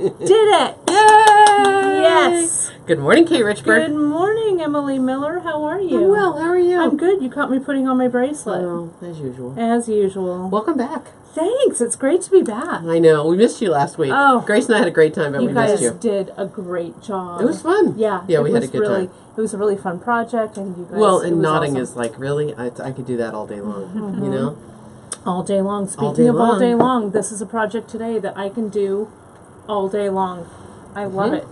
it! Yay! Yes! Good morning, Kate Richburg. Good morning, Emily Miller. How are you? I'm well. How are you? I'm good. You caught me putting on my bracelet. Oh, as usual. As usual. Welcome back. Thanks. It's great to be back. I know. We missed you last week. Oh. Grace and I had a great time, but we missed you. You guys did a great job. It was fun. Yeah. Yeah, we had a good time. It was a really fun project, and you guys. Well, and nodding awesome. is like, really? I could do that all day long, you know? All day long. Speaking of all day long, this is a project today that I can do all day long. I love it.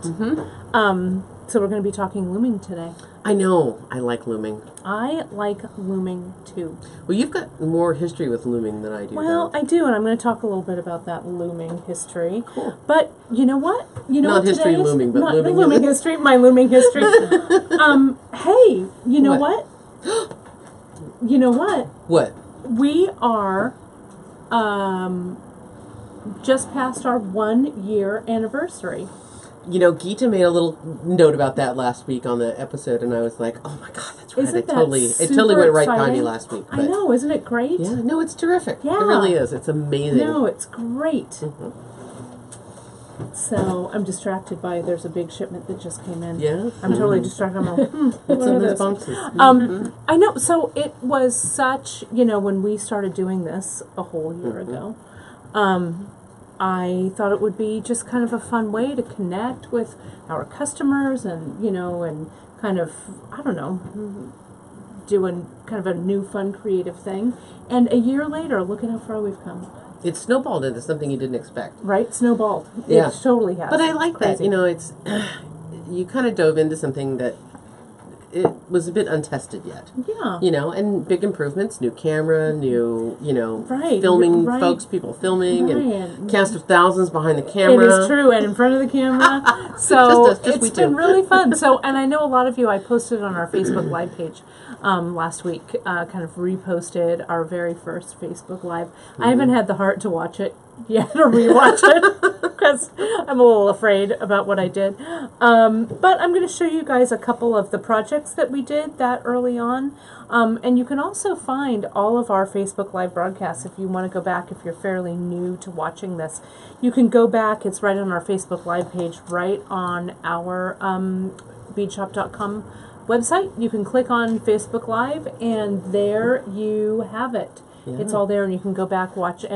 So we're going to be talking looming today. I know. I like looming. I like looming too. Well, you've got more history with looming than I do. Well, I do, and I'm going to talk a little bit about that looming history. Cool. But you know what? You know Not what history today is? looming, but Not looming. The looming history. My looming history. Hey, you know what? You know what? What? We are just past our 1 year anniversary. You know, Gita made a little note about that last week on the episode, and I was like, "Oh my god, that's right!" Isn't It totally super went right by exciting? me last week. I know, isn't it great? Yeah, no, it's terrific. Yeah. It really is. It's amazing. No, it's great. So I'm distracted by there's a big shipment that just came in. Yeah, I'm totally distracted. I'm like, What's in those boxes? I know. So it was such, when we started doing this a whole year ago, I thought it would be just kind of a fun way to connect with our customers and, and kind of, I don't know, doing kind of a new, fun, creative thing. And a year later, look at how far we've come. It snowballed into something you didn't expect. Right? Snowballed. Yeah. It totally has. But I like that. Crazy. It's you kind of dove into something that it was a bit untested yet. Yeah. And big improvements, new camera, new, Right, filming right. folks, people filming, Right. and cast of thousands behind the camera. It is true, and in front of the camera. So Just we it's been two. really fun. So, and I know a lot of you, I posted on our Facebook Live page last week, kind of reposted our very first Facebook Live. I haven't had the heart to watch it yet, or rewatch it, because I'm a little afraid about what I did. But I'm going to show you guys a couple of the projects that we did that early on. And you can also find all of our Facebook Live broadcasts if you want to go back, if you're fairly new to watching this. You can go back, it's right on our Facebook Live page, right on our beadshop.com website. You can click on Facebook Live, and there you have it. Yeah. It's all there, and you can go back, watch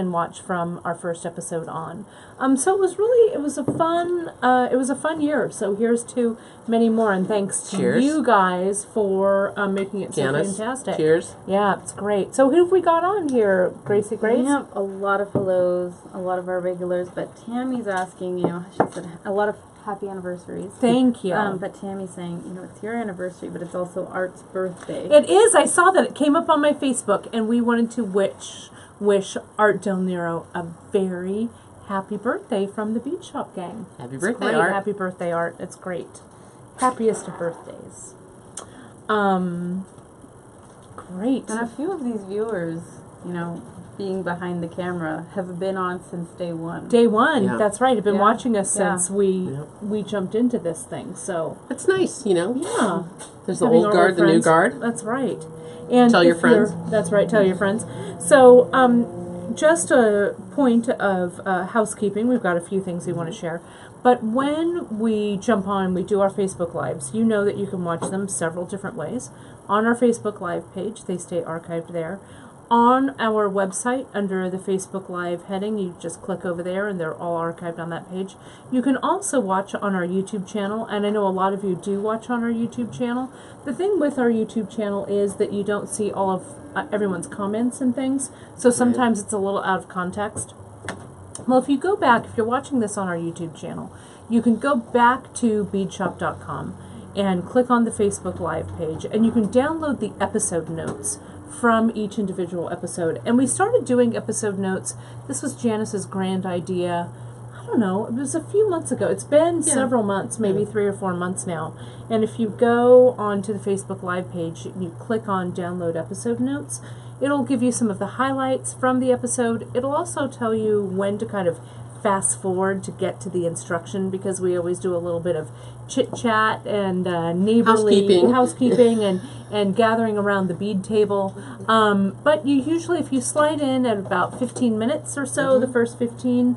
from our first episode on. So it was a fun year. So here's to many more, and thanks to you guys for making it so fantastic. Cheers. Yeah, it's great. So who have we got on here, Gracie Grace? We have a lot of hellos, a lot of our regulars, but Tammy's asking, she said a lot of happy anniversaries. Thank you. But Tammy's saying, it's your anniversary, but it's also Art's birthday. It is. I saw that. It came up on my Facebook, and we wanted to wish Art Del Nero a very happy birthday from the Bead Shop gang. Happy birthday, Art. Happy birthday, Art. It's great. Happiest of birthdays. Great. And a few of these viewers, being behind the camera, have been on since day one. Day one, yeah. That's right. Have been watching us since we jumped into this thing. So that's nice, Yeah. There's the old guard, the new guard. That's right. And tell your friends. That's right. Tell your friends. So, just a point of housekeeping. We've got a few things we want to share. But when we jump on, we do our Facebook Lives, you know that you can watch them several different ways. On our Facebook Live page, they stay archived there. On our website, under the Facebook Live heading, you just click over there and they're all archived on that page. You can also watch on our YouTube channel, and I know a lot of you do watch on our YouTube channel. The thing with our YouTube channel is that you don't see all of everyone's comments and things, so sometimes it's a little out of context. Well, if you go back, if you're watching this on our YouTube channel, you can go back to beadshop.com and click on the Facebook Live page, and you can download the episode notes from each individual episode. And we started doing episode notes. This was Janice's grand idea. I don't know, it was a few months ago. It's been several months, maybe 3 or 4 months now. And if you go onto the Facebook Live page, you click on download episode notes, it'll give you some of the highlights from the episode. It'll also tell you when to kind of fast forward to get to the instruction because we always do a little bit of chit chat and neighborly housekeeping and gathering around the bead table. But you usually, if you slide in at about 15 minutes or so, the first 15,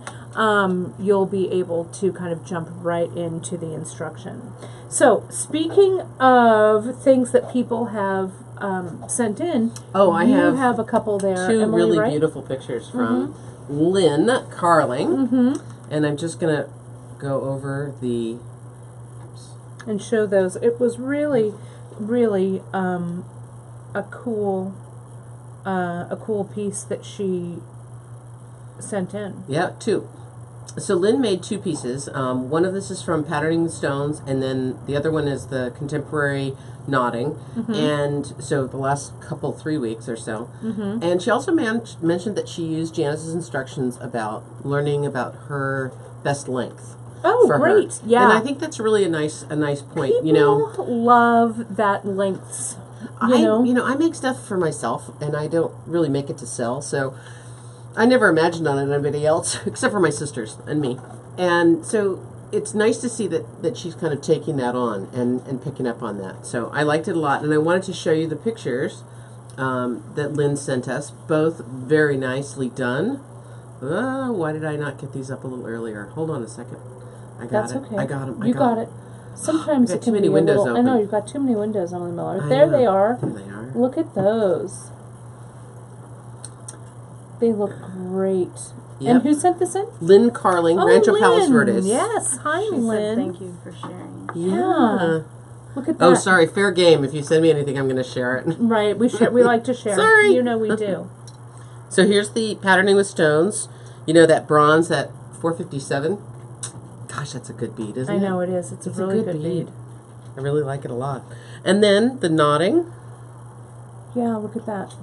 you'll be able to kind of jump right into the instruction. So speaking of things that people have sent in, I have a couple there. Two Emily, really right? beautiful pictures from Lynn Carling, and I'm just gonna go over the and show those. It was really, really a cool piece that she sent in. Yeah, two. So Lynn made two pieces. One of this is from Patterning the Stones, and then the other one is the contemporary knotting. And so the last 3 weeks or so. And she also mentioned that she used Janice's instructions about learning about her best length. Oh, great! Her. Yeah, and I think that's really a nice point. People love that lengths. You know, I make stuff for myself, and I don't really make it to sell. So I never imagined on anybody else except for my sisters and me. And so it's nice to see that she's kind of taking that on and picking up on that. So I liked it a lot, and I wanted to show you the pictures that Lynn sent us. Both very nicely done. Why did I not get these up a little earlier? Hold on a second. I got That's it. okay. I got them. You got it. Sometimes it too can many be windows a little. open. I know you've got too many windows, Emily Miller. I There know. they are. There they are. Look at those. They look great. Yep. And who sent this in? Lynn Carling, Rancho Palos Lynn. Verdes. Yes. Hi, She Lynn. said thank you for sharing. Yeah. Look at that. Oh, sorry. Fair game. If you send me anything, I'm going to share it. Right. We share. We like to share. Sorry. You know we do. So here's the Patterning with Stones. You know that bronze, that 457? Gosh, that's a good bead, isn't it? I know it is. It's a really good bead. I really like it a lot. And then the knotting. Yeah. Look at that.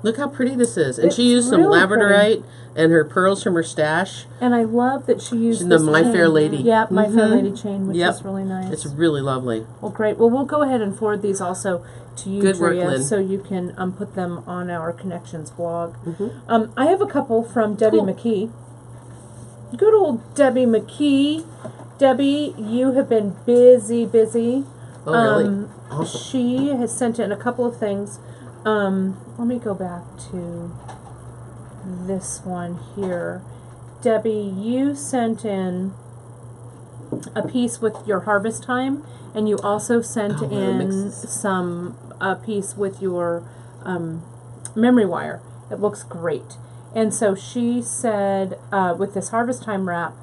Look how pretty this is. And It's she used some really labradorite and her pearls from her stash. And I love that she used The this My chain. Fair Lady. Yeah, My Fair Lady chain, which Yep. is really nice. It's really lovely. Well, great. Well, we'll go ahead and forward these also to you, Good work, Drea, Lynn. so you can put them on our Connections blog. I have a couple from Debbie McKee. Good old Debbie McKee. Debbie, you have been busy. Oh, really? Awesome. She has sent in a couple of things. Let me go back to this one here. Debbie, you sent in a piece with your harvest time, and you also sent in a piece with your memory wire. It looks great. And so she said, with this harvest time wrap,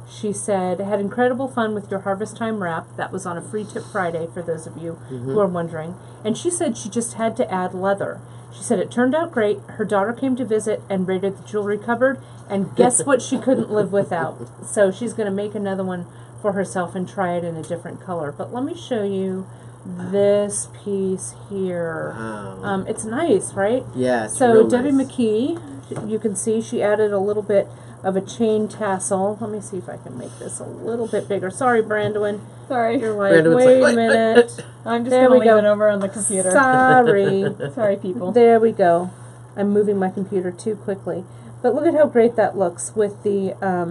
she said, had incredible fun with your harvest time wrap. That was on a Free Tip Friday, for those of you who are wondering. And she said she just had to add leather. She said it turned out great. Her daughter came to visit and raided the jewelry cupboard, and guess what she couldn't live without. So she's going to make another one for herself and try it in a different color. But let me show you this piece here. Wow. It's nice, right? Yeah, it's So real Debbie nice. McKee, you can see she added a little bit of a chain tassel. Let me see if I can make this a little bit bigger. Sorry, Brandon. Sorry. You're like, Brandon's wait like, a minute. I'm just There going we to leave go. it over on the computer. Sorry. Sorry, people. There we go. I'm moving my computer too quickly. But look at how great that looks with the, I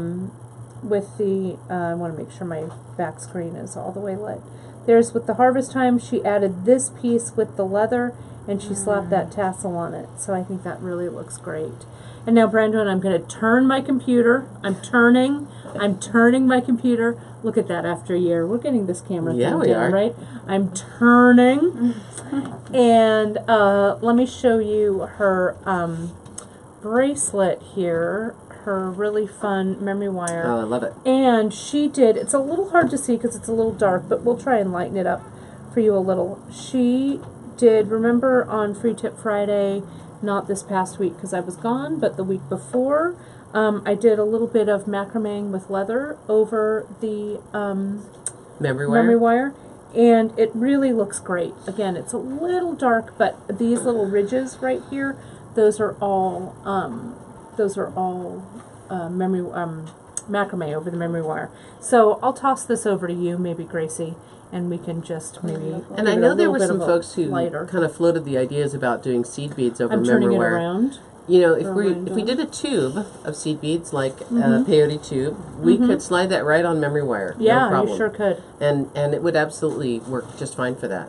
want to make sure my back screen is all the way lit. There's with the harvest time, she added this piece with the leather, and she slapped that tassel on it. So I think that really looks great. And now, Brandon, I'm going to turn my computer. I'm turning my computer. Look at that after a year. We're getting this camera thing we down, are. right? I'm turning. And let me show you her bracelet here. Her really fun memory wire. Oh, I love it. And she did, it's a little hard to see because it's a little dark, but we'll try and lighten it up for you a little. She did, remember on Free Tip Friday, not this past week because I was gone, but the week before, I did a little bit of macrameing with leather over the Memory wire? and it really looks great. Again, it's a little dark, but these little ridges right here, those are all macrame over the memory wire. So I'll toss this over to you, maybe Gracie, and we can just maybe. And give I it a know there little were bit some of a folks who lighter. kind of floated the ideas about doing seed beads over I'm memory turning it wire. around. you know, if Or we random. did a tube of seed beads, like a peyote tube, we could slide that right on memory wire. Yeah, no problem. you sure could. And it would absolutely work just fine for that.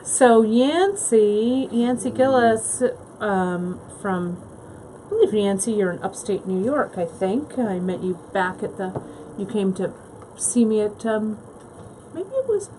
So Yancey Gillis, from, I believe Yancey, you're in upstate New York, I think. I met you back at you came to see me at, maybe it was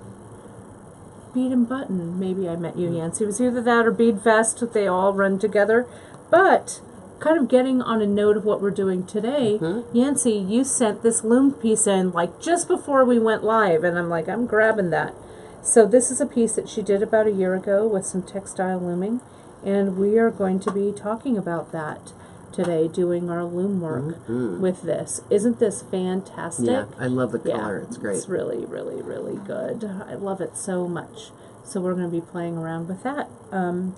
Bead and Button. Maybe I met you, Yancey. It was either that or Bead Fest. They all run together. But kind of getting on a note of what we're doing today, Yancey, you sent this loom piece in like just before we went live, and I'm like, I'm grabbing that. So this is a piece that she did about a year ago with some textile looming, and we are going to be talking about that today, doing our loom work with this. Isn't this fantastic? Yeah, I love the color. It's great. It's really, really, really good. I love it so much. So we're going to be playing around with that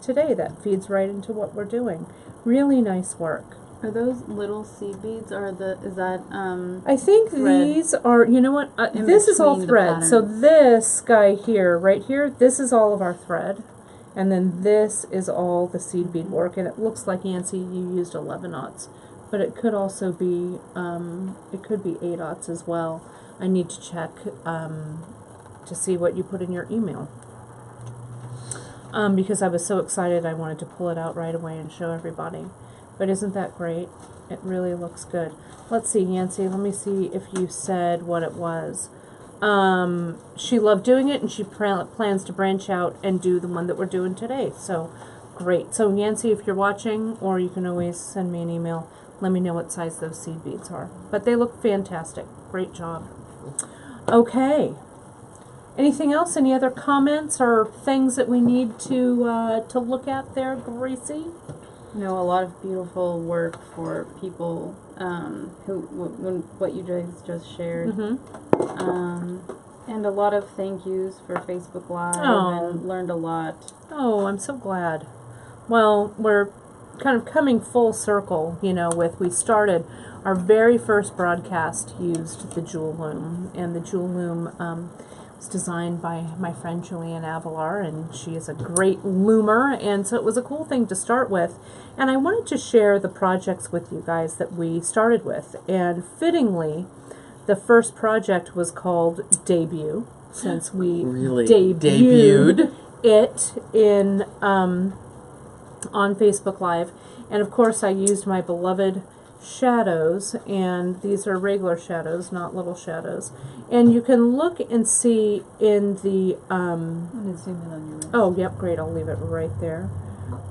today. That feeds right into what we're doing. Really nice work. Are those little seed beads, or is that I think thread these are, you know what, in this is all between the thread. So patterns? this guy here, right here, this is all of our thread. And then this is all the seed bead work. And it looks like, Yancey, you used 11/0. But it could also be, it could be 8/0 as well. I need to check to see what you put in your email. Because I was so excited I wanted to pull it out right away and show everybody. But isn't that great? It really looks good. Let's see, Yancey, let me see if you said what it was. She loved doing it, and she plans to branch out and do the one that we're doing today. So, great. So, Yancey, if you're watching, or you can always send me an email, let me know what size those seed beads are. But they look fantastic. Great job. Okay. Anything else? Any other comments or things that we need to look at there, Gracie? You know, a lot of beautiful work for people what you guys just shared. And a lot of thank yous for Facebook Live, and learned a lot. Oh, I'm so glad. Well, we're kind of coming full circle, you know, we started our very first broadcast used the Jewel Loom, and the Jewel Loom was designed by my friend Julianne Avalar, and she is a great loomer, and so it was a cool thing to start with. And I wanted to share the projects with you guys that we started with, and fittingly, the first project was called Debut, since we Really? debuted it in on Facebook Live. And of course I used my beloved shadows, and these are regular shadows, not little shadows. And you can look and see in the I'm gonna zoom in on your wrist. oh, yep, great, I'll leave it right there.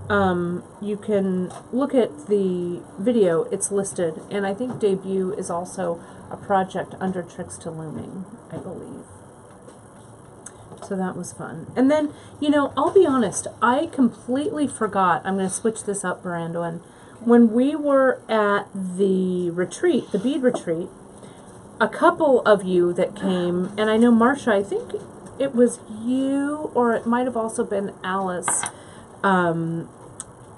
You can look at the video, it's listed, and I think Debut is also a project under Textile Looming, I believe. So that was fun. And then, you know, I'll be honest, I completely forgot, I'm going to switch this up, Brandon. When we were at the retreat, the bead retreat, a couple of you that came, and I know Marcia, I think it was you, or it might have also been Alice,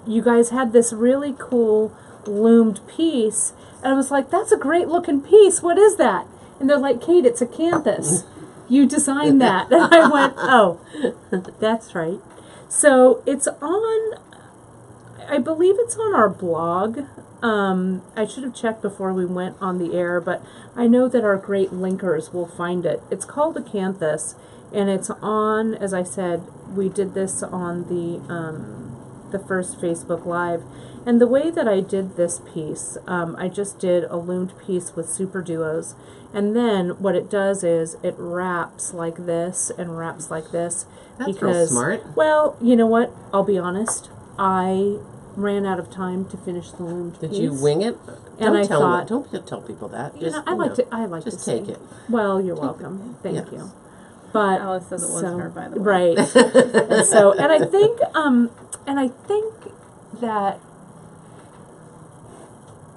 you guys had this really cool loomed piece, and I was like, that's a great looking piece, what is that? And they're like, Kate, it's a canthus. You designed that. And I went, oh, that's right. So it's on, I believe it's on our blog. I should have checked before we went on the air, but I know that our great linkers will find it. It's called Acanthus, and it's on, as I said, we did this on the first Facebook Live. And the way that I did this piece, I just did a loomed piece with super duos. And then what it does is it wraps like this and wraps like this. That's real smart. Well, you know what? I'll be honest. I ran out of time to finish the loomed piece. Did you wing it? And I thought, don't tell people that. You know, I like to just say, take it. Well, you're welcome. Thank Yes. you. But Alice says it was her, by the way. right. and I think that,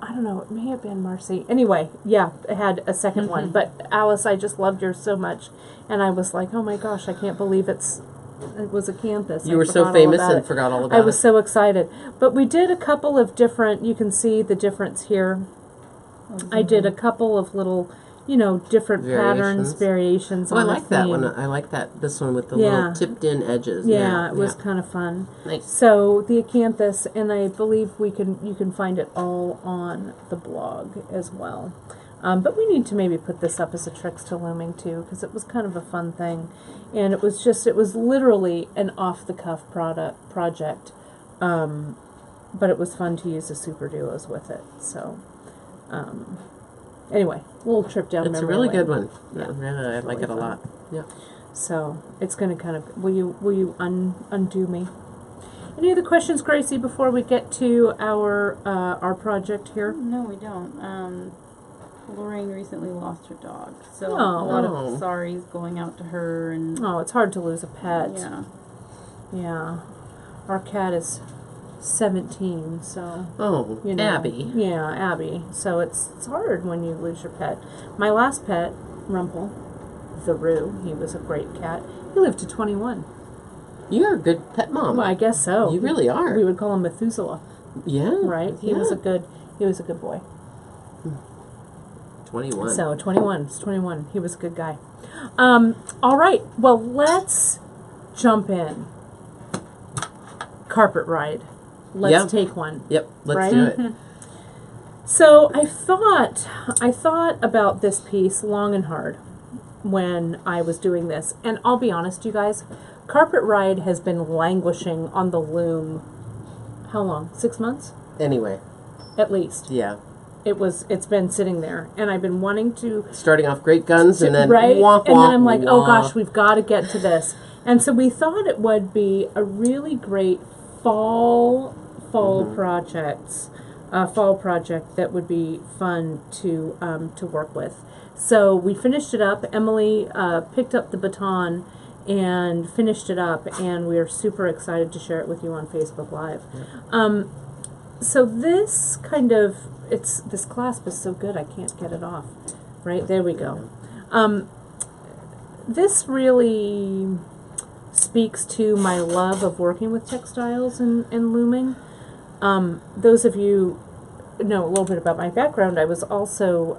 I don't know, it may have been Marcy. Anyway, yeah, I had a second one. But Alice, I just loved yours so much, and I was like, oh my gosh, I can't believe it was a canthus. You were so famous and forgot all about it. I was so excited. But we did a couple of different, you can see the difference here. I did a couple of little you know, different patterns, variations. Oh, on I like a that theme. one. I like that. This one with the Yeah. little tipped-in edges. Yeah, it was kind of fun. Nice. So the acanthus, and I believe you can find it all on the blog as well. But we need to maybe put this up as a Textile Looming too, because it was kind of a fun thing, and it was literally an off-the-cuff project, but it was fun to use the super duos with it. So anyway, a little trip down memory lane. It's a really good one. Yeah, really, I like it a lot. Yeah. So it's going to kind of, will you undo me? Any other questions, Gracie, before we get to our project here? No, we don't. Lorraine recently lost her dog, so Oh. a lot of sorries going out to her. And Oh, it's hard to lose a pet. yeah. Yeah. Our cat is 17, so Oh, you know. Abby. Yeah, Abby. So it's hard when you lose your pet. My last pet, Rumple, the Roo, he was a great cat. He lived to 21. You're a good pet mom. Well, I guess so. You really are. We would call him Methuselah, Yeah. right? He was a good boy. 21. So 21. It's 21. He was a good guy. All right. Well, let's jump in. Carpet ride. Let's take one. Yep. Let's right? do it. So I thought about this piece long and hard when I was doing this, and I'll be honest, you guys, Carpet Ride has been languishing on the loom. How long? 6 months? Anyway. At least. Yeah. It's been sitting there, and I've been wanting to Starting off great guns, and then right, womp, and then womp, I'm like, womp. oh gosh, we've got to get to this, and so we thought it would be a really great fall project that would be fun to work with. So we finished it up. Emily picked up the baton and finished it up, and we are super excited to share it with you on Facebook Live. So this kind of, this clasp is so good I can't get it off. Right, there we go. This really speaks to my love of working with textiles and looming. Those of you know a little bit about my background. I was also,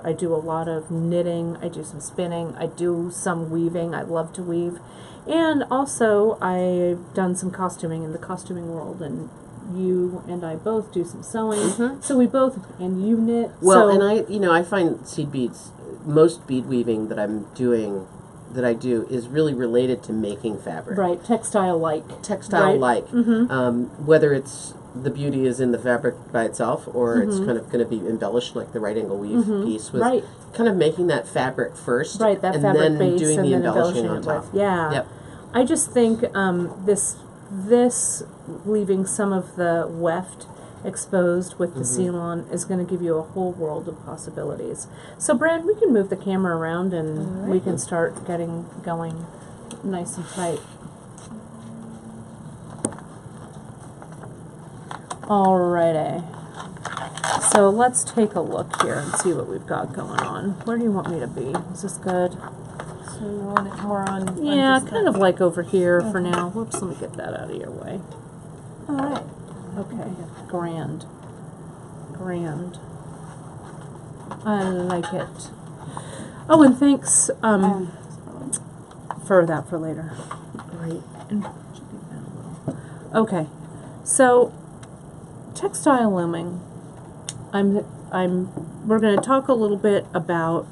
I do a lot of knitting, I do some spinning, I do some weaving, I love to weave. And also I've done some costuming in the costuming world, and you and I both do some sewing, so we both, and you knit. Well, so, and I find seed beads, most bead weaving that I do is really related to making fabric. right, textile-like. Textile-like. Whether it's the beauty is in the fabric by itself, or it's kind of going to be embellished like the right angle weave piece, was kind of making that fabric first, right, that and fabric then base, doing and the then embellishing embellishing on it top. with. Yeah. Yep. I just think this leaving some of the weft exposed with the seal on is going to give you a whole world of possibilities. So, Brand, we can move the camera around, and we can start getting going nice and tight. Alrighty. So let's take a look here and see what we've got going on. Where do you want me to be? Is this good? So you want it more on? Yeah, on kind of like over here for now. Whoops, let me get that out of your way. All right. Okay, grand. Grand. I like it. Oh, and thanks for that for later. Great. And should be down a little. Okay, so textile looming. We're going to talk a little bit about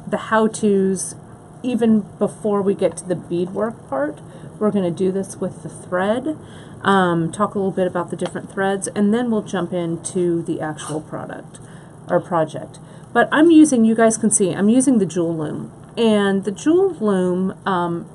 the how-tos even before we get to the beadwork part. We're going to do this with the thread, talk a little bit about the different threads, and then we'll jump into the actual product or project. But you guys can see, I'm using the jewel loom. And the jewel loom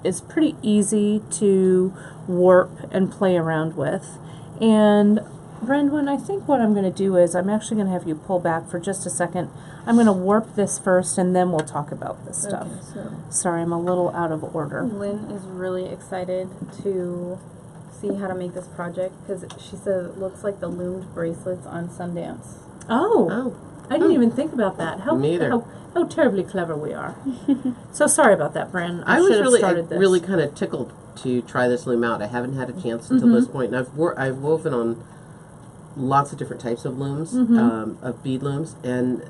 is pretty easy to warp and play around with. And Brendan, I think what I'm going to do is I'm actually going to have you pull back for just a second. I'm going to warp this first, and then we'll talk about this stuff. Okay, so sorry, I'm a little out of order. Lynn is really excited to see how to make this project because she says it looks like the loomed bracelets on Sundance. Oh, I didn't even think about that. Me either. How terribly clever we are. So sorry about that, Bren. I was started this. really kind of tickled to try this loom out. I haven't had a chance until this point, and I've woven on lots of different types of looms, of bead looms, and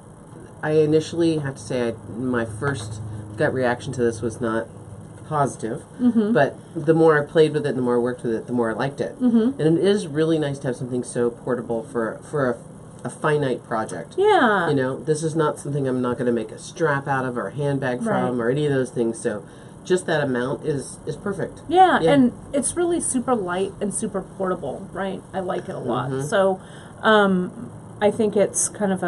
I initially have to say my first gut reaction to this was not positive, but the more I played with it, the more I worked with it, the more I liked it. And it is really nice to have something so portable for a finite project. Yeah. You know, this is not something I'm not going to make a strap out of or a handbag from or any of those things. So just that amount is perfect. Yeah, and it's really super light and super portable, right? I like it a lot. So I think it's kind of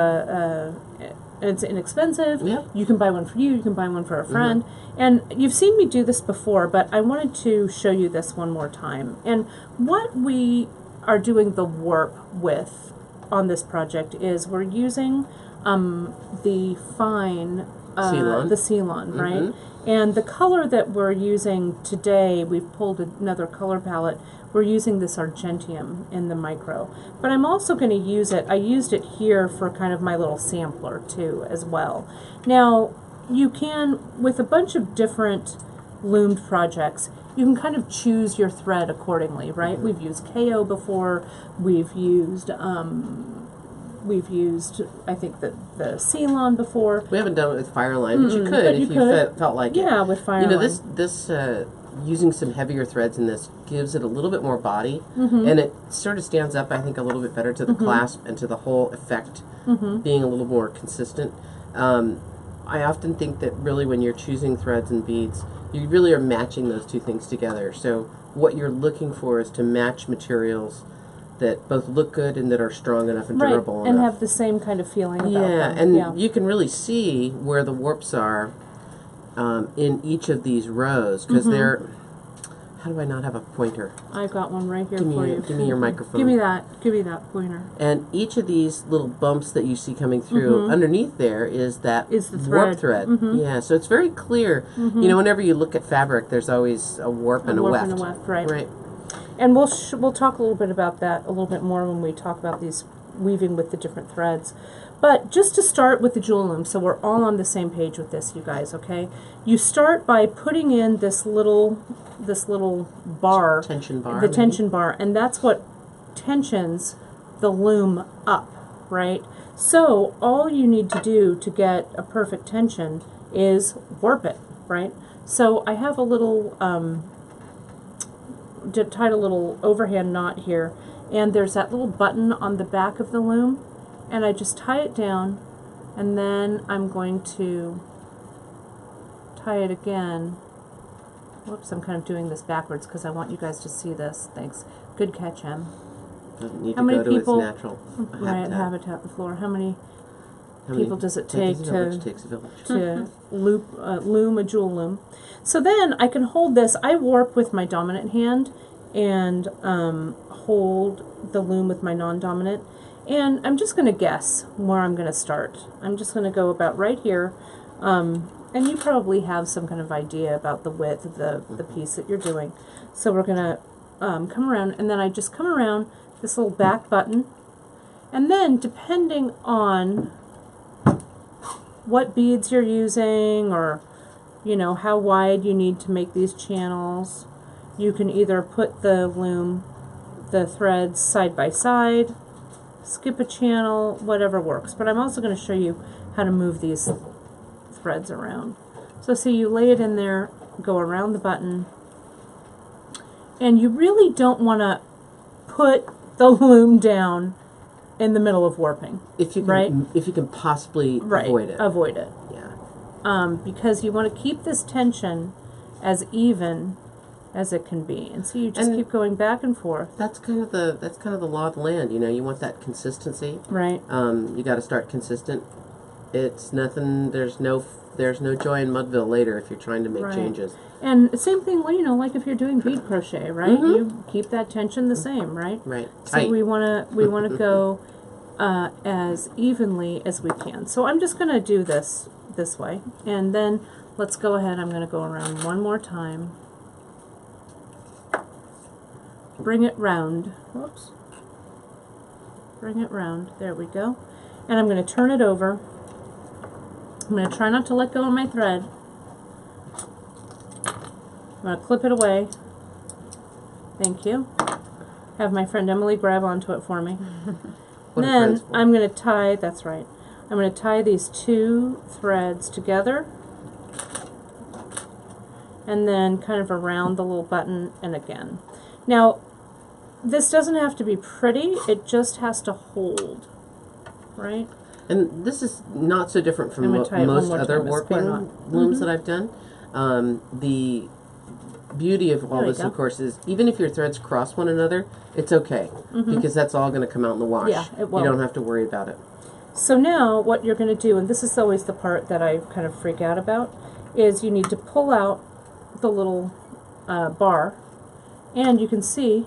it's inexpensive. Yeah. You can buy one for you. You can buy one for a friend. And you've seen me do this before, but I wanted to show you this one more time. And what we are doing the warp with on this project is we're using the fine, Ceylon. the Ceylon, right? And the color that we're using today, we've pulled another color palette. We're using this Argentium in the micro. But I'm also going to use it, I used it here for kind of my little sampler too as well. Now, you can, with a bunch of different loomed projects, you can kind of choose your thread accordingly, right? We've used KO before, we've used I think the Ceylon before. We haven't done it with Fireline, but you could if you felt like it. Yeah, with Fireline. You know, this using some heavier threads in this gives it a little bit more body, and it sort of stands up, I think, a little bit better to the clasp and to the whole effect being a little more consistent. I often think that really when you're choosing threads and beads, you really are matching those two things together. So what you're looking for is to match materials that both look good and that are strong enough and durable and enough. have the same kind of feeling about Yeah, them. and you can really see where the warps are in each of these rows, because they're... How do I not have a pointer? I've got one right here for you. Give me your microphone. Give me that pointer. And each of these little bumps that you see coming through, underneath there is that the warp thread. thread. Yeah, so it's very clear. You know, whenever you look at fabric, there's always a warp and a weft. And a weft, right. Right. And we'll talk a little bit about that a little bit more when we talk about these weaving with the different threads. But just to start with the jewel loom, so we're all on the same page with this, you guys, okay? You start by putting in this little bar, Tension bar. the tension bar, and that's what tensions the loom up, right? So all you need to do to get a perfect tension is warp it, right? So I have a little tied a little overhand knot here, and there's that little button on the back of the loom, and I just tie it down, and then I'm going to tie it again. Whoops, I'm kind of doing this backwards because I want you guys to see this. Thanks. Good catch, Em. Doesn't need How to many go to people, its natural habitat on the floor. How many How many people does it takes take a village, takes a village. to loom a jewel loom? So then I can hold this. I warp with my dominant hand and hold the loom with my non-dominant. And I'm just going to guess where I'm going to start. I'm just going to go about right here. And you probably have some kind of idea about the width of the piece that you're doing. So we're going to come around, and then I just come around this little back button. And then depending on what beads you're using, or you know how wide you need to make these channels, you can either put the loom, the threads side by side, skip a channel, whatever works. But I'm also going to show you how to move these threads around. So see, you lay it in there, go around the button, and you really don't want to put the loom down in the middle of warping. If you can, right? if you can possibly Right. avoid it. Avoid it. Yeah. Because you want to keep this tension as even as it can be, and so you just keep going back and forth. That's kind of the law of the land. You know, you want that consistency. Right. You got to start consistent. It's nothing. There's no joy in Mudville later if you're trying to make changes. And same thing, you know, like if you're doing bead crochet, right? You keep that tension the same, right? Right. So Tight. we wanna go as evenly as we can. So I'm just gonna do this way, and then let's go ahead. I'm gonna go around one more time. Bring it round. Whoops. Bring it round. There we go. And I'm going to turn it over. I'm going to try not to let go of my thread. I'm going to clip it away. Thank you. have my friend Emily grab onto it for me. What are Then friends for? I'm going to tie, that's right, I'm going to tie these 2 threads together and then kind of around the little button and again. Now, this doesn't have to be pretty, it just has to hold, right? And this is not so different from I'm gonna tie it one most more other time, it's warping quite looms that I've done. The beauty of all There we this, go. of course, is even if your threads cross one another, it's okay because that's all going to come out in the wash. Yeah, it will. You don't have to worry about it. So now what you're going to do, and this is always the part that I kind of freak out about, is you need to pull out the little bar, and you can see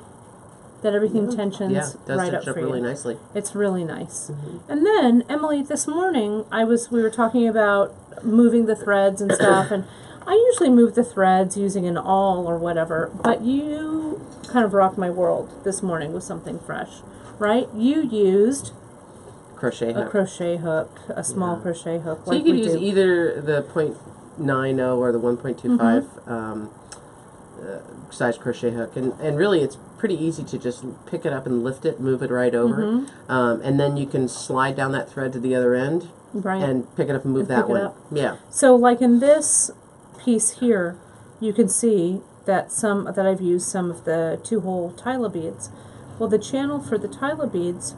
that everything tensions Yeah, it does right touch up up for really you. nicely. It's really nice. And then, Emily, this morning we were talking about moving the threads and stuff, and I usually move the threads using an awl or whatever, but you kind of rocked my world this morning with something fresh, right? You used Crochet a hook. crochet hook, a small Yeah. crochet hook. So like you could we use do. either the 0.90 or the 1.25 size crochet hook, and really it's pretty easy to just pick it up and lift it, move it right over, and then you can slide down that thread to the other end Right. and pick it up and move And that pick it one. up. Yeah. So like in this piece here, you can see that I've used some of the 2-hole tile beads. Well, the channel for the tile beads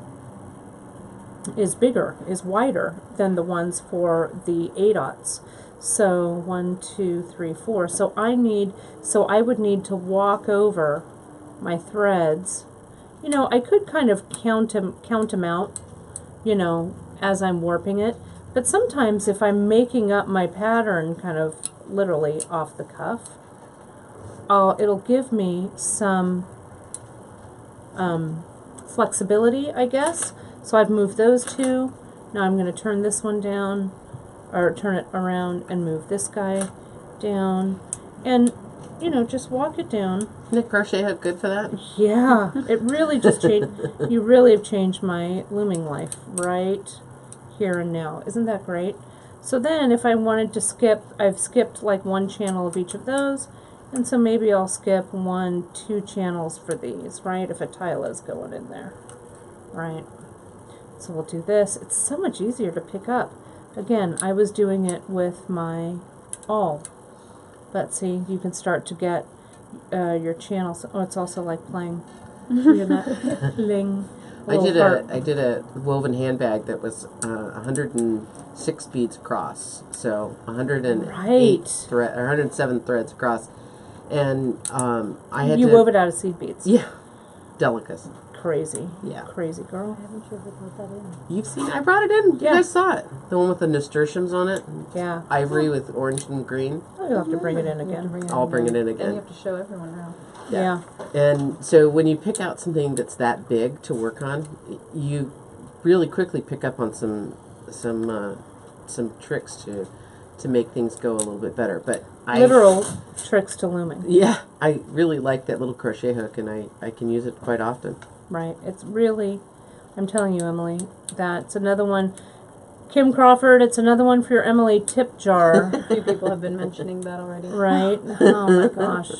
is bigger, is wider than the ones for the 8/0. So 1, 2, 3, 4. So I would need to walk over my threads. You know, I could kind of count them out, you know, as I'm warping it. But sometimes if I'm making up my pattern kind of literally off the cuff, it'll give me some flexibility, I guess. So I've moved those 2. Now I'm going to turn this one down, or turn it around and move this guy down. And, you know, just walk it down. Isn't a crochet hook good for that? Yeah, it really just changed. You really have changed my looming life right here and now. Isn't that great? So then if I wanted to skip, I've skipped like 1 channel of each of those, and so maybe I'll skip 1, 2 channels for these, right? If a tile is going in there, right? So we'll do this. It's so much easier to pick up. Again, I was doing it with my awl. But see, you can start to get your channels. Oh, it's also like playing. You know that? Ling. I did a woven handbag that was 106 beads across, so 108 Right. thread, or 107 threads across, and I had You to. wove it out of seed beads. Yeah, delicacy. Crazy. Yeah. Crazy girl. haven't you ever brought that in? You've seen? I brought it in. Yeah. You guys saw it. The one with the nasturtiums on it, Yeah. ivory with orange and green. Oh, you'll have to bring it in You have to again. bring it I'll bring it in Then again. you have to show everyone around. Yeah. And so when you pick out something that's that big to work on, you really quickly pick up on some tricks to make things go a little bit better. But Literal tricks to looming. Yeah, I really like that little crochet hook, and I can use it quite often. Right. It's really, I'm telling you, Emily, that's another one. Kim Crawford, it's another one for your Emily tip jar. A few people have been mentioning that already. Right? Oh my gosh.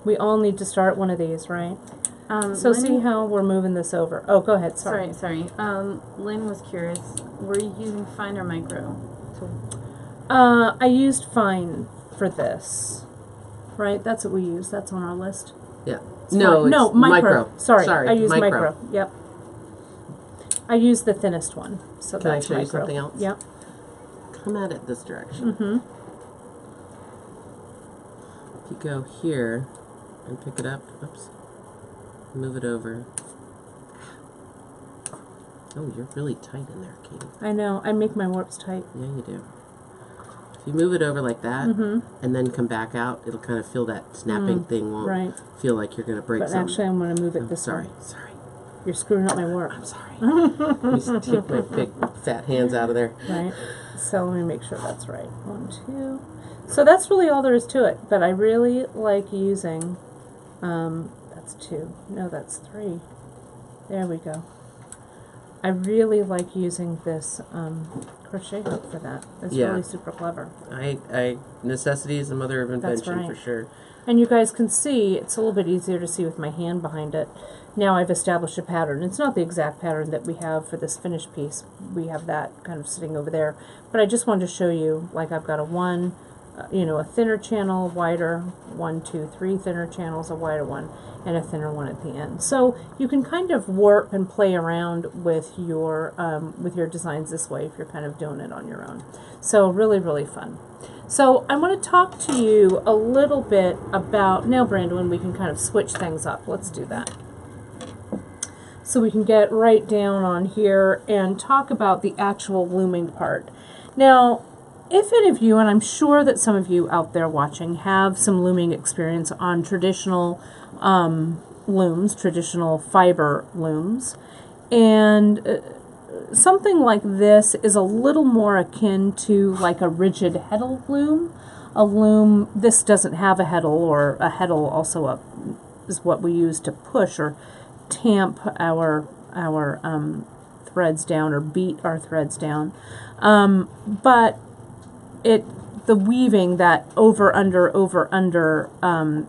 We all need to start one of these, right? So Lynn- see how we're moving this over. Oh, go ahead. Sorry. Sorry. Lynn was curious. Were you using fine or micro? I used fine for this. Right? That's what we use. That's on our list. Yeah. It's No, fine. No, it's micro. Sorry, I used micro. micro. Yep. I used the thinnest one. So Can I that's show you micro. something else? Yep. Come at it this direction. Mm-hmm. If you go here and pick it up, oops, move it over. Oh, you're really tight in there, Katie. I know. I make my warps tight. Yeah, you do. If you move it over like that, and then come back out, it'll kind of feel that snapping thing. Won't Right. feel like you're going to break But something. actually, I'm going to move it I'm this sorry. way. Sorry. You're screwing up my warp. I'm sorry. Let me just take my big fat hands out of there. Right. So let me make sure that's right. 1, 2. So that's really all there is to it. But I really like using. That's 2. No, that's 3. There we go. I really like using this crochet hook for that. It's Yeah. really super clever. Necessity is the mother of invention, right. for sure. And you guys can see, it's a little bit easier to see with my hand behind it. Now I've established a pattern. It's not the exact pattern that we have for this finished piece. We have that kind of sitting over there. But I just wanted to show you, like I've got a one, a thinner channel, wider, 1, 2, 3 thinner channels, a wider one, and a thinner one at the end. So you can kind of warp and play around with your designs this way if you're kind of doing it on your own. So really, really fun. So I want to talk to you a little bit about, now Brandon, we can kind of switch things up. Let's do that. So we can get right down on here and talk about the actual looming part. Now, if any of you, and I'm sure that some of you out there watching have some looming experience on traditional looms, traditional fiber looms, and something like this is a little more akin to like a rigid heddle loom. A loom, this doesn't have a heddle, or a heddle also is what we use to push or tamp our threads down or beat our threads down. But the weaving, that over under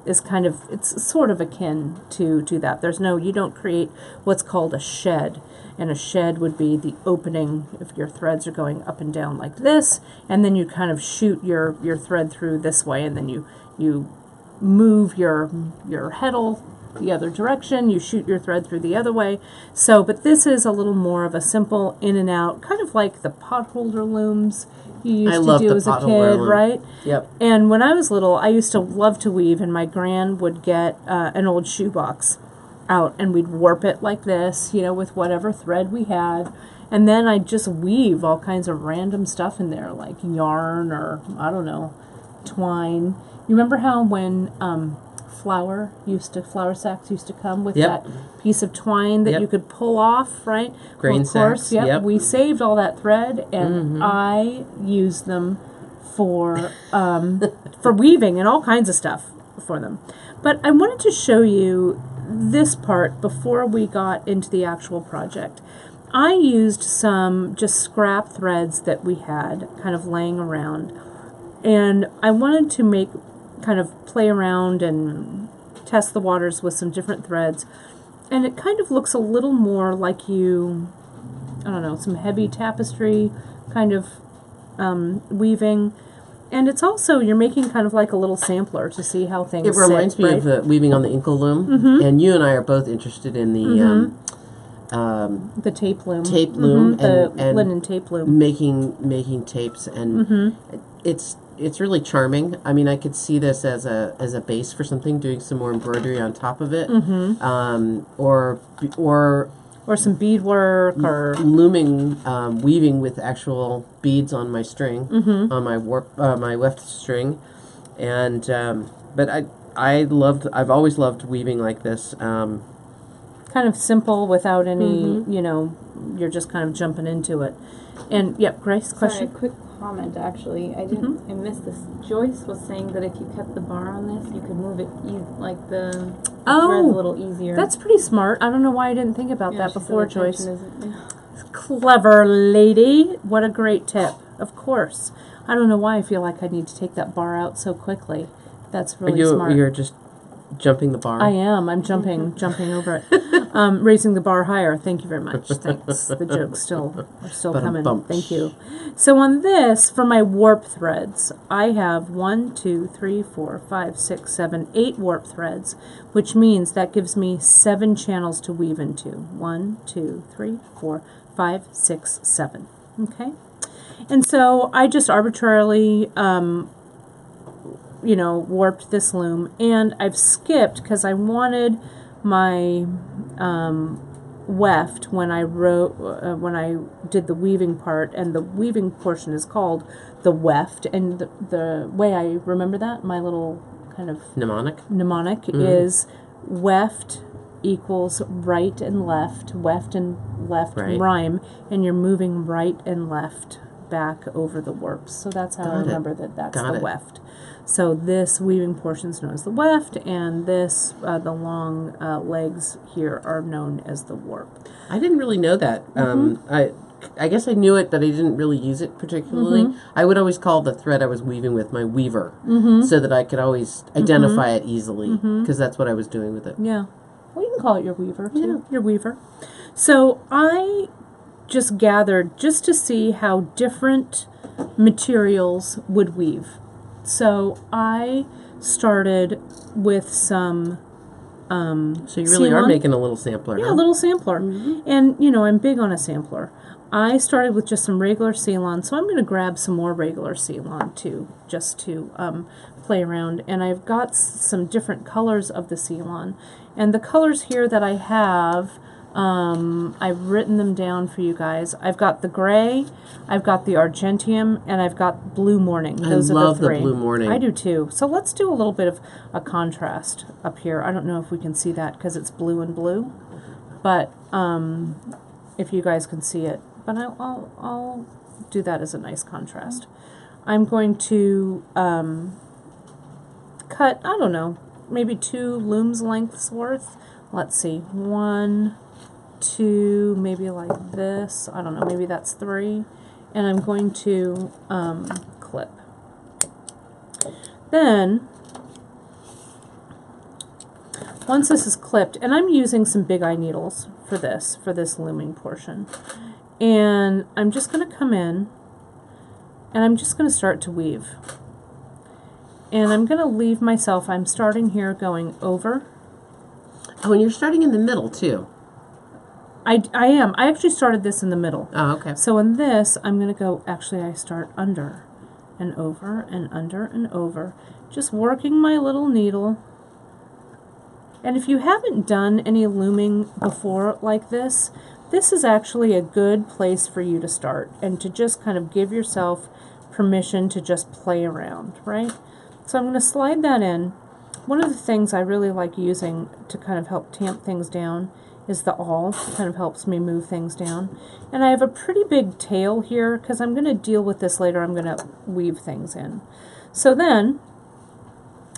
is kind of, it's sort of akin to that. There's no, you don't create what's called a shed, and a shed would be the opening if your threads are going up and down like this, and then you kind of shoot your thread through this way, and then you move your heddle the other direction, you shoot your thread through the other way. So, but this is a little more of a simple in and out, kind of like the potholder looms you used to do as a kid, right? Yep. And when I was little, I used to love to weave, and my gran would get an old shoebox out, and we'd warp it like this, with whatever thread we had, and then I'd just weave all kinds of random stuff in there, like yarn or, I don't know, twine. You remember how when flour sacks used to come with that piece of twine that you could pull off, right? Grain sacks. Yep. We saved all that thread, and I used them for weaving and all kinds of stuff for them. But I wanted to show you this part before we got into the actual project. I used some just scrap threads that we had kind of laying around, and I wanted to kind of play around and test the waters with some different threads, and it kind of looks a little more like some heavy tapestry kind of weaving, and it's also, you're making kind of like a little sampler to see how things It reminds sit, me right? of weaving on the inkle loom, and you and I are both interested in the tape loom, and linen tape loom, making tapes, and it's really charming. I mean, I could see this as a base for something, doing some more embroidery on top of it, or some beadwork, or looming, weaving with actual beads on my string, on my weft string, and but I've always loved weaving like this. Kind of simple without any, you're just kind of jumping into it. And Grace, question. Sorry, quick comment. Actually, I missed this. Joyce was saying that if you cut the bar on this, you could move it the threads a little easier. That's pretty smart. I don't know why I didn't think about that before, Joyce. Yeah. Clever lady. What a great tip. Of course. I don't know why I feel like I need to take that bar out so quickly. That's really smart. You're just jumping the bar. I am. I'm jumping over it. Raising the bar higher. Thank you very much. Thanks. The jokes are still coming. Thank you. So on this, for my warp threads, I have 1, 2, 3, 4, 5, 6, 7, 8 warp threads, which means that gives me 7 channels to weave into. 1, 2, 3, 4, 5, 6, 7. Okay? And so I just arbitrarily warped this loom, and I've skipped because I wanted my weft when I did the weaving part, and the weaving portion is called the weft, and the way I remember that, my little kind of mnemonic is weft equals right and left, weft and left rhyme, and you're moving right and left back over the warps. So that's how I Got it. remember that that's Got the it. weft. So this weaving portion is known as the weft, and this, the long legs here are known as the warp. I didn't really know that. I guess I knew it, but I didn't really use it particularly. I would always call the thread I was weaving with my weaver, so that I could always identify it easily, because that's what I was doing with it. Yeah. Well, you can call it your weaver, too. Your weaver. So I just gathered just to see how different materials would weave. So I started with some So you really are Ceylon. making a little sampler, Yeah, huh? a little sampler. And, you know, I'm big on a sampler. I started with just some regular Ceylon, so I'm going to grab some more regular Ceylon too, just to play around. And I've got some different colors of the Ceylon. And the colors here that I have, I've written them down for you guys. I've got the gray, I've got the argentium, and I've got blue morning. Those I are love the three. the blue morning. I do too. So let's do a little bit of a contrast up here. I don't know if we can see that because it's blue and blue, but if you guys can see it. But I'll do that as a nice contrast. I'm going to cut, I don't know, maybe 2 looms lengths worth. Let's see, 1, 2, maybe like this. I don't know, maybe that's 3. And I'm going to clip. Then, once this is clipped, and I'm using some big eye needles for this looming portion. And I'm just going to come in, and I'm just going to start to weave. And I'm going to leave myself, I'm starting here going over. Oh, and you're starting in the middle, too. I am. I actually started this in the middle. Oh, okay. So in this, I'm going to go, actually I start under and over and under and over, just working my little needle. And if you haven't done any looming before like this is actually a good place for you to start and to just kind of give yourself permission to just play around, right? So I'm going to slide that in. One of the things I really like using to kind of help tamp things down is the awl. It kind of helps me move things down. And I have a pretty big tail here because I'm going to deal with this later. I'm going to weave things in. So then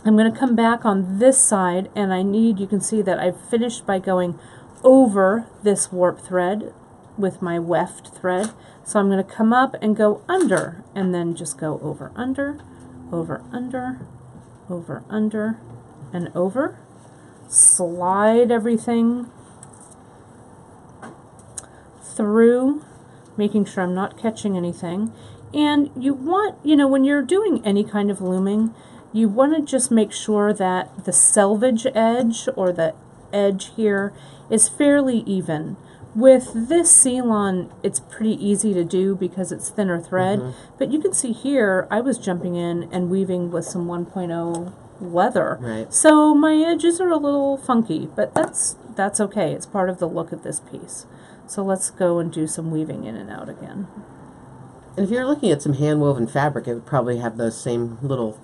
I'm going to come back on this side, and you can see that I've finished by going over this warp thread with my weft thread. So I'm going to come up and go under, and then just go over, under, over, under, over, under, and over. Slide everything through, making sure I'm not catching anything. And you want, you know, when you're doing any kind of looming, you want to just make sure that the selvage edge, or the edge here, is fairly even. With this Ceylon, it's pretty easy to do because it's thinner thread, but you can see here, I was jumping in and weaving with some 1.0 leather. Right. So my edges are a little funky, but that's okay. It's part of the look of this piece. So let's go and do some weaving in and out again. And if you're looking at some hand-woven fabric, it would probably have those same little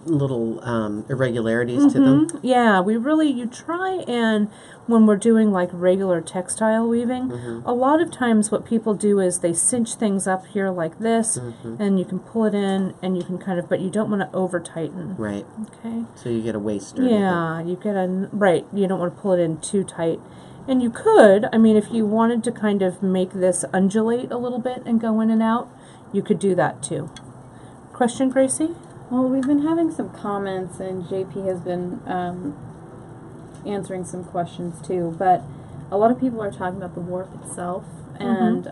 irregularities to them. Yeah, you try, and when we're doing like regular textile weaving, a lot of times what people do is they cinch things up here like this, and you can pull it in, and you can kind of, but you don't want to over tighten. Right. Okay. So you get a waist. Yeah, you get right. You don't want to pull it in too tight. And you could, I mean, if you wanted to kind of make this undulate a little bit and go in and out, you could do that too. Question, Gracie? Well, we've been having some comments, and JP has been answering some questions too, but a lot of people are talking about the warp itself and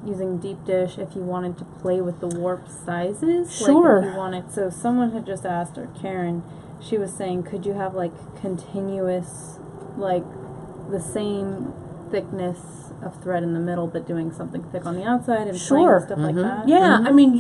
using deep dish if you wanted to play with the warp sizes. Sure. Like if you wanted, so someone had just asked, or Karen, she was saying, could you have like continuous, like the same thickness of thread in the middle, but doing something thick on the outside and playing with stuff like that? Yeah, I mean,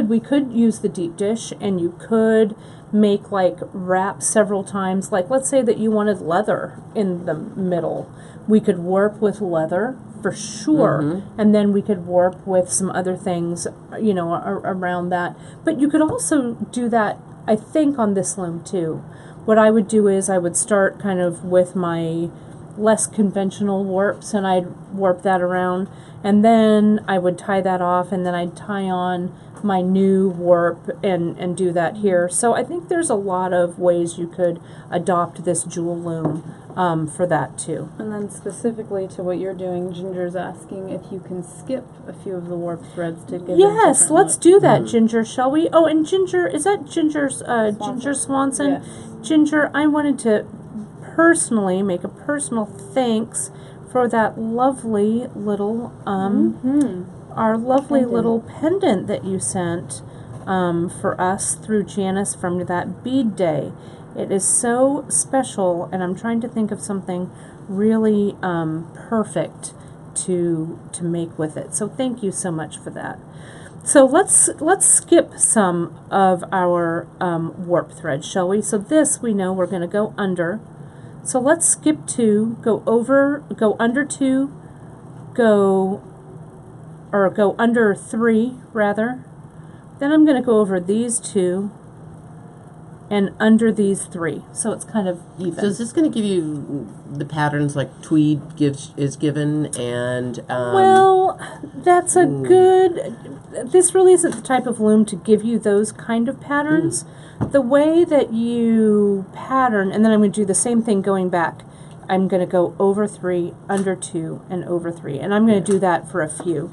we could use the deep dish, and you could make like wrap several times. Like, let's say that you wanted leather in the middle. We could warp with leather for sure, and then we could warp with some other things, you know, around that. But you could also do that, I think, on this loom too. What I would do is I would start kind of with my less conventional warps, and I'd warp that around, and then I would tie that off, and then I'd tie on my new warp and do that here. So I think there's a lot of ways you could adopt this jewel loom for that too. And then specifically to what you're doing, Ginger's asking if you can skip a few of the warp threads to give Yes, it let's do that, Ginger, shall we? Oh, and Ginger, is that Ginger's Ginger Swanson? Yes. Ginger, I wanted to personally make a personal thanks for that lovely little our lovely pendant. little pendant that you sent for us through Janice from that bead day. It is so special, and I'm trying to think of something really perfect to make with it. So thank you so much for that. So let's skip some of our warp thread, shall we? So this we know we're going to go under. So let's skip 2, go under 2, go under 3 rather. Then I'm going to go over these 2 and under these 3. So it's kind of even. So is this going to give you the patterns like tweed is given and well, that's a good. This really isn't the type of loom to give you those kind of patterns. The way that you pattern, and then I'm going to do the same thing going back. I'm going to go over 3, under 2, and over 3. And I'm going to do that for a few.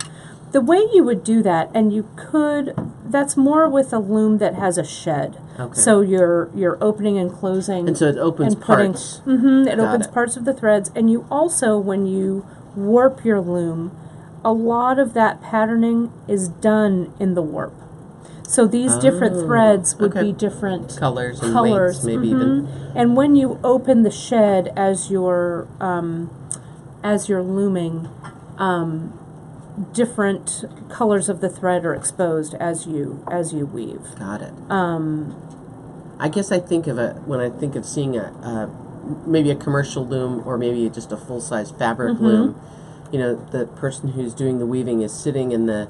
The way you would do that, and you could, that's more with a loom that has a shed. Okay. So you're opening and closing. and so it opens and putting, parts. it Got opens it. parts of the threads. And you also, when you warp your loom, a lot of that patterning is done in the warp. So these different threads would okay. be different Colors and colors, lengths, maybe even. And when you open the shed as you're looming, different colors of the thread are exposed as you weave. Got it. I guess I think of it when I think of seeing maybe a commercial loom or maybe just a full-size fabric loom. You know, the person who's doing the weaving is sitting and the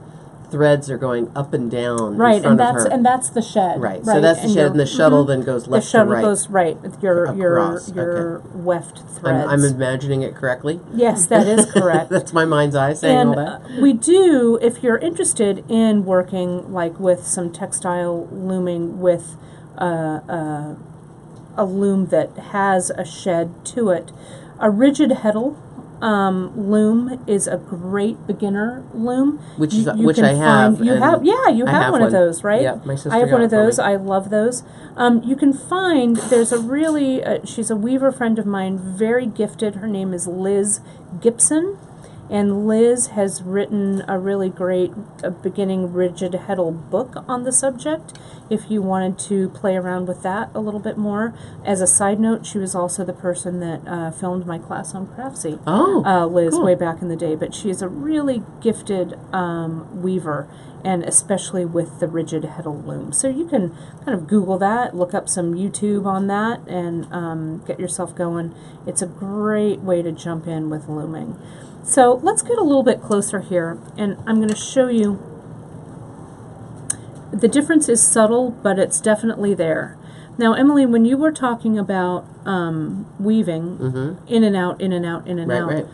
threads are going up and down Right, in front and of her. that's the shed. Right. So that's the shed, and the shuttle then goes The left to shuttle right. goes right. Your Across, weft threads. I'm imagining it correctly. Yes, that is correct. That's my mind's eye saying And all that. we do, if you're interested in working like with some textile looming with a loom that has a shed to it, a rigid heddle loom is a great beginner loom. Which You I have. You and have, yeah, you I have one of those, right? Yeah, my sister I have got one it of for those. me. I love those. You can find, there's a really, she's a weaver friend of mine, very gifted. Her name is Liz Gibson. And Liz has written a really great beginning rigid heddle book on the subject if you wanted to play around with that a little bit more. As a side note, she was also the person that filmed my class on Craftsy. Liz, cool. way back in the day. But she is a really gifted weaver, and especially with the rigid heddle loom. So you can kind of Google that, look up some YouTube on that, and get yourself going. It's a great way to jump in with looming. So let's get a little bit closer here, and I'm going to show you. The difference is subtle, but it's definitely there. Now, Emily, when you were talking about weaving, in and out, in and out, in and out, Right.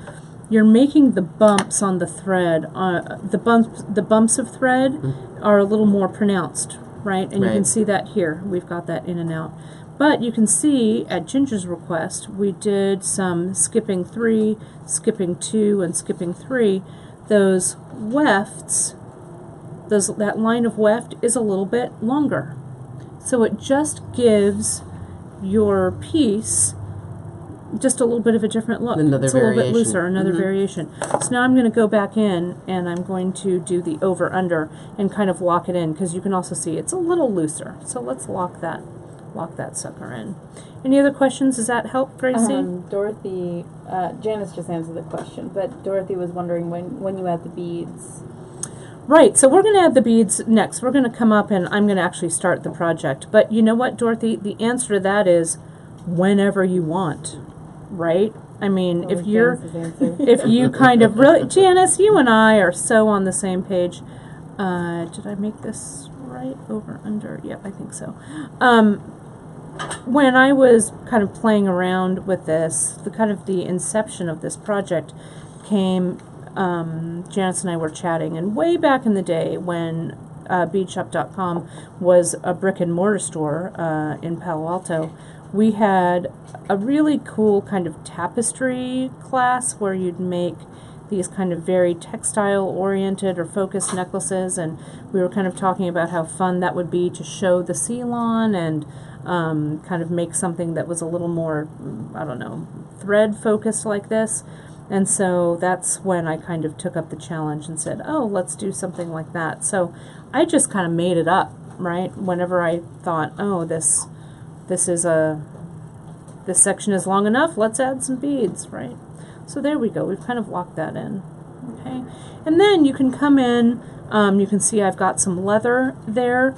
you're making the bumps on the thread. The bumps of thread are a little more pronounced, right? And you can see that here. We've got that in and out. But you can see, at Ginger's request, we did some skipping 3, skipping 2, and skipping 3. Those wefts, that line of weft is a little bit longer. So it just gives your piece just a little bit of a different look. Another it's a little bit variation. looser, another variation. So now I'm going to go back in, and I'm going to do the over-under and kind of lock it in, because you can also see it's a little looser. So let's lock that sucker in. Any other questions? Does that help, Gracie? Dorothy, Janice just answered the question, but Dorothy was wondering when you add the beads. Right, so we're going to add the beads next. We're going to come up and I'm going to actually start the project. But you know what, Dorothy? The answer to that is whenever you want, right? I mean, if you kind of really, Janice, you and I are so on the same page. Did I make this right? Over, under? Yep, I think so. when I was kind of playing around with this, the inception of this project came, Janice and I were chatting, and way back in the day when beadshop.com was a brick and mortar store in Palo Alto, we had a really cool kind of tapestry class where you'd make these kind of very textile oriented or focused necklaces, and we were kind of talking about how fun that would be to show the seal on and kind of make something that was a little more, I don't know, thread focused like this. And so that's when I kind of took up the challenge and said, oh, let's do something like that. So I just kind of made it up, right? Whenever I thought, oh, this section is long enough, let's add some beads, right? So there we go, we've kind of locked that in, okay? And then you can come in, you can see I've got some leather there.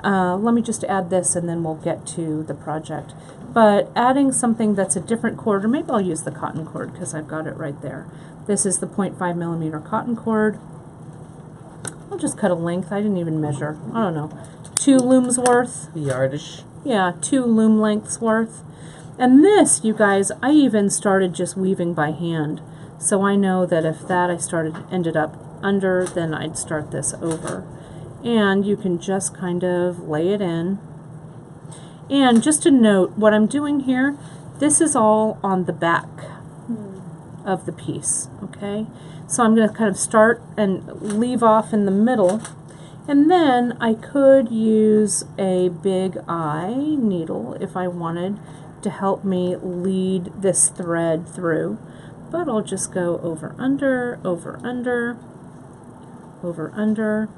Let me just add this and then we'll get to the project. But adding something that's a different cord, or maybe I'll use the cotton cord because I've got it right there. This is the 0.5 millimeter cotton cord. I'll just cut a length, I didn't even measure, I don't know, 2 looms worth. Yardish. Yeah, 2 loom lengths worth. And this, you guys, I even started just weaving by hand. So I know that if that ended up under, then I'd start this over. And you can just kind of lay it in. And just to note, what I'm doing here, this is all on the back of the piece, okay? So I'm going to kind of start and leave off in the middle. And then I could use a big eye needle if I wanted to help me lead this thread through. But I'll just go over, under, over, under, over, under,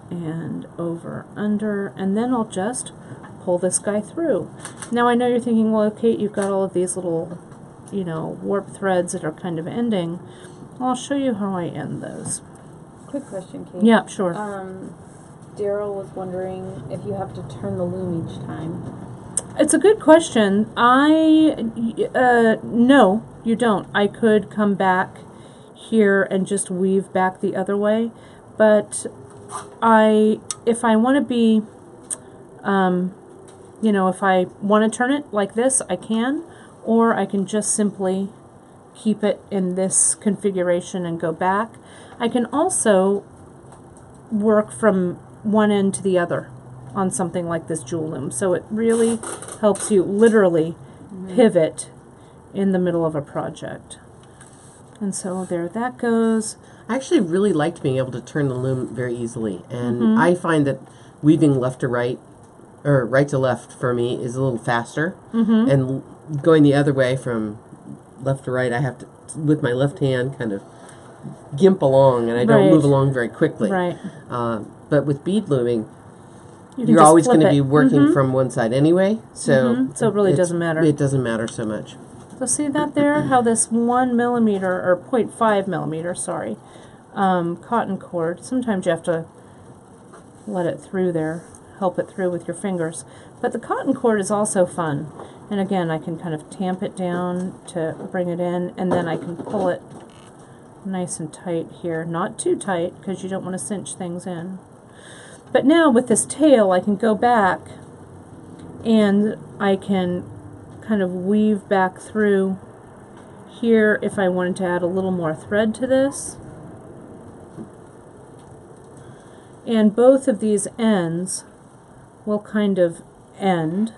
and over, under, and then I'll just pull this guy through. Now I know you're thinking, well, Kate, you've got all of these little, you know, warp threads that are kind of ending. I'll show you how I end those. Quick question, Kate. Yeah, sure. Daryl was wondering if you have to turn the loom each time. It's a good question. No, you don't. I could come back here and just weave back the other way, but if I want to be, you know, if I want to turn it like this, I can, or I can just simply keep it in this configuration and go back. I can also work from one end to the other on something like this jewel loom. So it really helps you literally pivot in the middle of a project. And so there that goes. I actually really liked being able to turn the loom very easily. And I find that weaving left to right, or right to left for me, is a little faster. And going the other way from left to right, I have to, with my left hand, kind of gimp along, and I don't move along very quickly. Right. But with bead looming, you're always going to be working from one side anyway, so so it really doesn't matter. It doesn't matter so much. So see that there? How this 1 millimeter, or 0.5 millimeter, sorry, cotton cord, sometimes you have to let it through there, help it through with your fingers. But the cotton cord is also fun. And again, I can kind of tamp it down to bring it in, and then I can pull it nice and tight here. Not too tight, because you don't want to cinch things in. But now with this tail, I can go back and I can kind of weave back through here if I wanted to add a little more thread to this. And both of these ends will kind of end.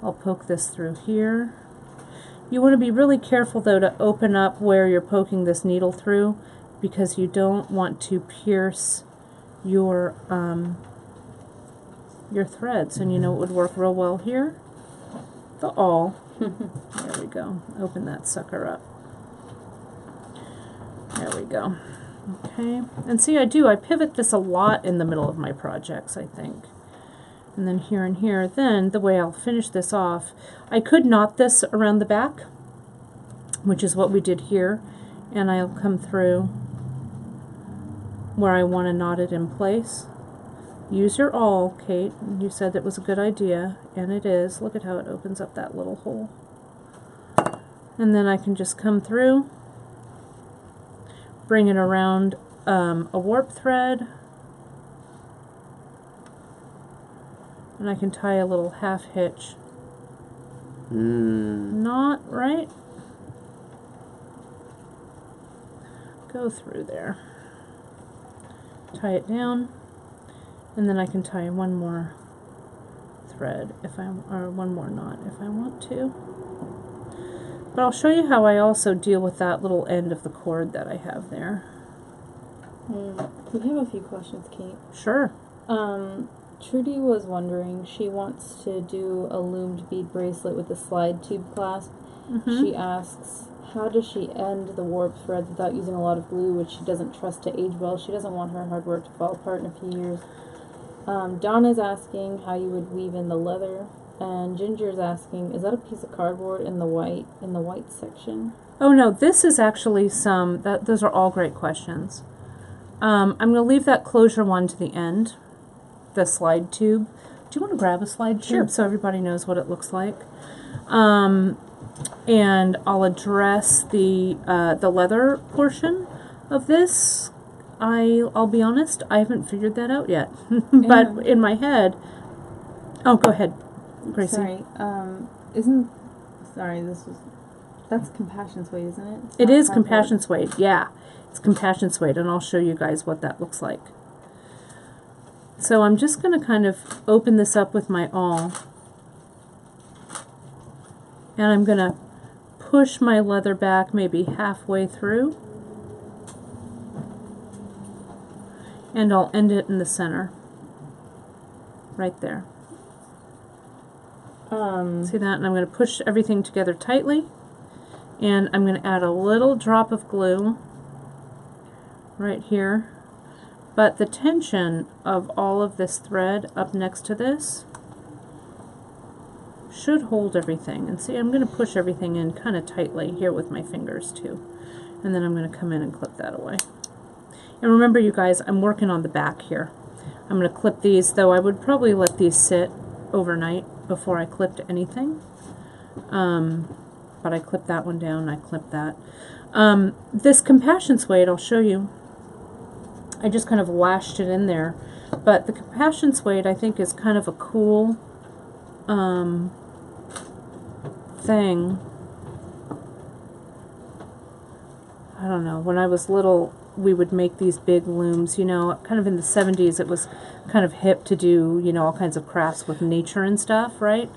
I'll poke this through here. You want to be really careful though to open up where you're poking this needle through, because you don't want to pierce your threads. And you know it would work real well here? The awl. There we go. Open that sucker up. There we go. Okay. And see, I pivot this a lot in the middle of my projects, I think. And then here and here. Then the way I'll finish this off, I could knot this around the back, which is what we did here, and I'll come through where I want to knot it in place. Use your awl, Kate. You said that was a good idea, and it is. Look at how it opens up that little hole. And then I can just come through, bring it around a warp thread, And I can tie a little half hitch. Mm. Knot, right? Go through there. Tie it down. And then I can tie one more thread or one more knot if I want to. But I'll show you how I also deal with that little end of the cord that I have there. We have a few questions, Kate. Sure. Trudy was wondering, she wants to do a loomed bead bracelet with a slide tube clasp. Mm-hmm. She asks, how does she end the warp threads without using a lot of glue, which she doesn't trust to age well? She doesn't want her hard work to fall apart in a few years. Donna's asking how you would weave in the leather. And Ginger's asking, is that a piece of cardboard in the white section? Oh no, this is actually those are all great questions. I'm going to leave that closure one to the end, the slide tube. Do you want to grab a slide tube so everybody knows what it looks like? And I'll address the leather portion of this. I'll be honest, I haven't figured that out yet. But in my head, oh, go ahead, Gracie. Sorry, that's compassion suede, isn't it? It is compassion suede, yeah. It's compassion suede, and I'll show you guys what that looks like. So I'm just going to kind of open this up with my awl. And I'm going to push my leather back maybe halfway through. And I'll end it in the center. Right there. See that? And I'm going to push everything together tightly. And I'm going to add a little drop of glue right here. But the tension of all of this thread up next to this should hold everything. And see, I'm going to push everything in kind of tightly here with my fingers too. And then I'm going to come in and clip that away. And remember, you guys, I'm working on the back here. I'm going to clip these, though I would probably let these sit overnight before I clipped anything. But I clipped that one down, I clipped that. This compassion suede, I'll show you. I just kind of lashed it in there. But the compassion suede, I think, is kind of a cool thing. I don't know, when I was little, we would make these big looms, you know, kind of in the 70s it was kind of hip to do, you know, all kinds of crafts with nature and stuff, right?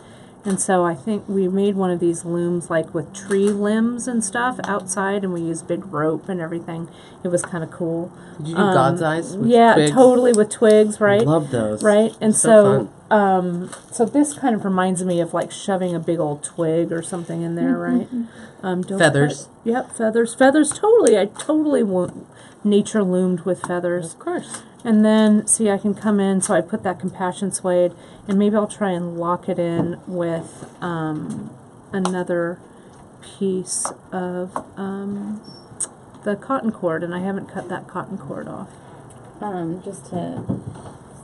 And so I think we made one of these looms like with tree limbs and stuff outside, and we used big rope and everything. It was kind of cool. Did you do God's eyes with yeah, twigs? Totally, with twigs, right? I love those. Right? And so so this kind of reminds me of like shoving a big old twig or something in there, right? Feathers. Yep, feathers. Feathers, totally. I totally want nature loomed with feathers. Of course. And then, see, I can come in, so I put that compassion suede, and maybe I'll try and lock it in with another piece of the cotton cord, and I haven't cut that cotton cord off. Just to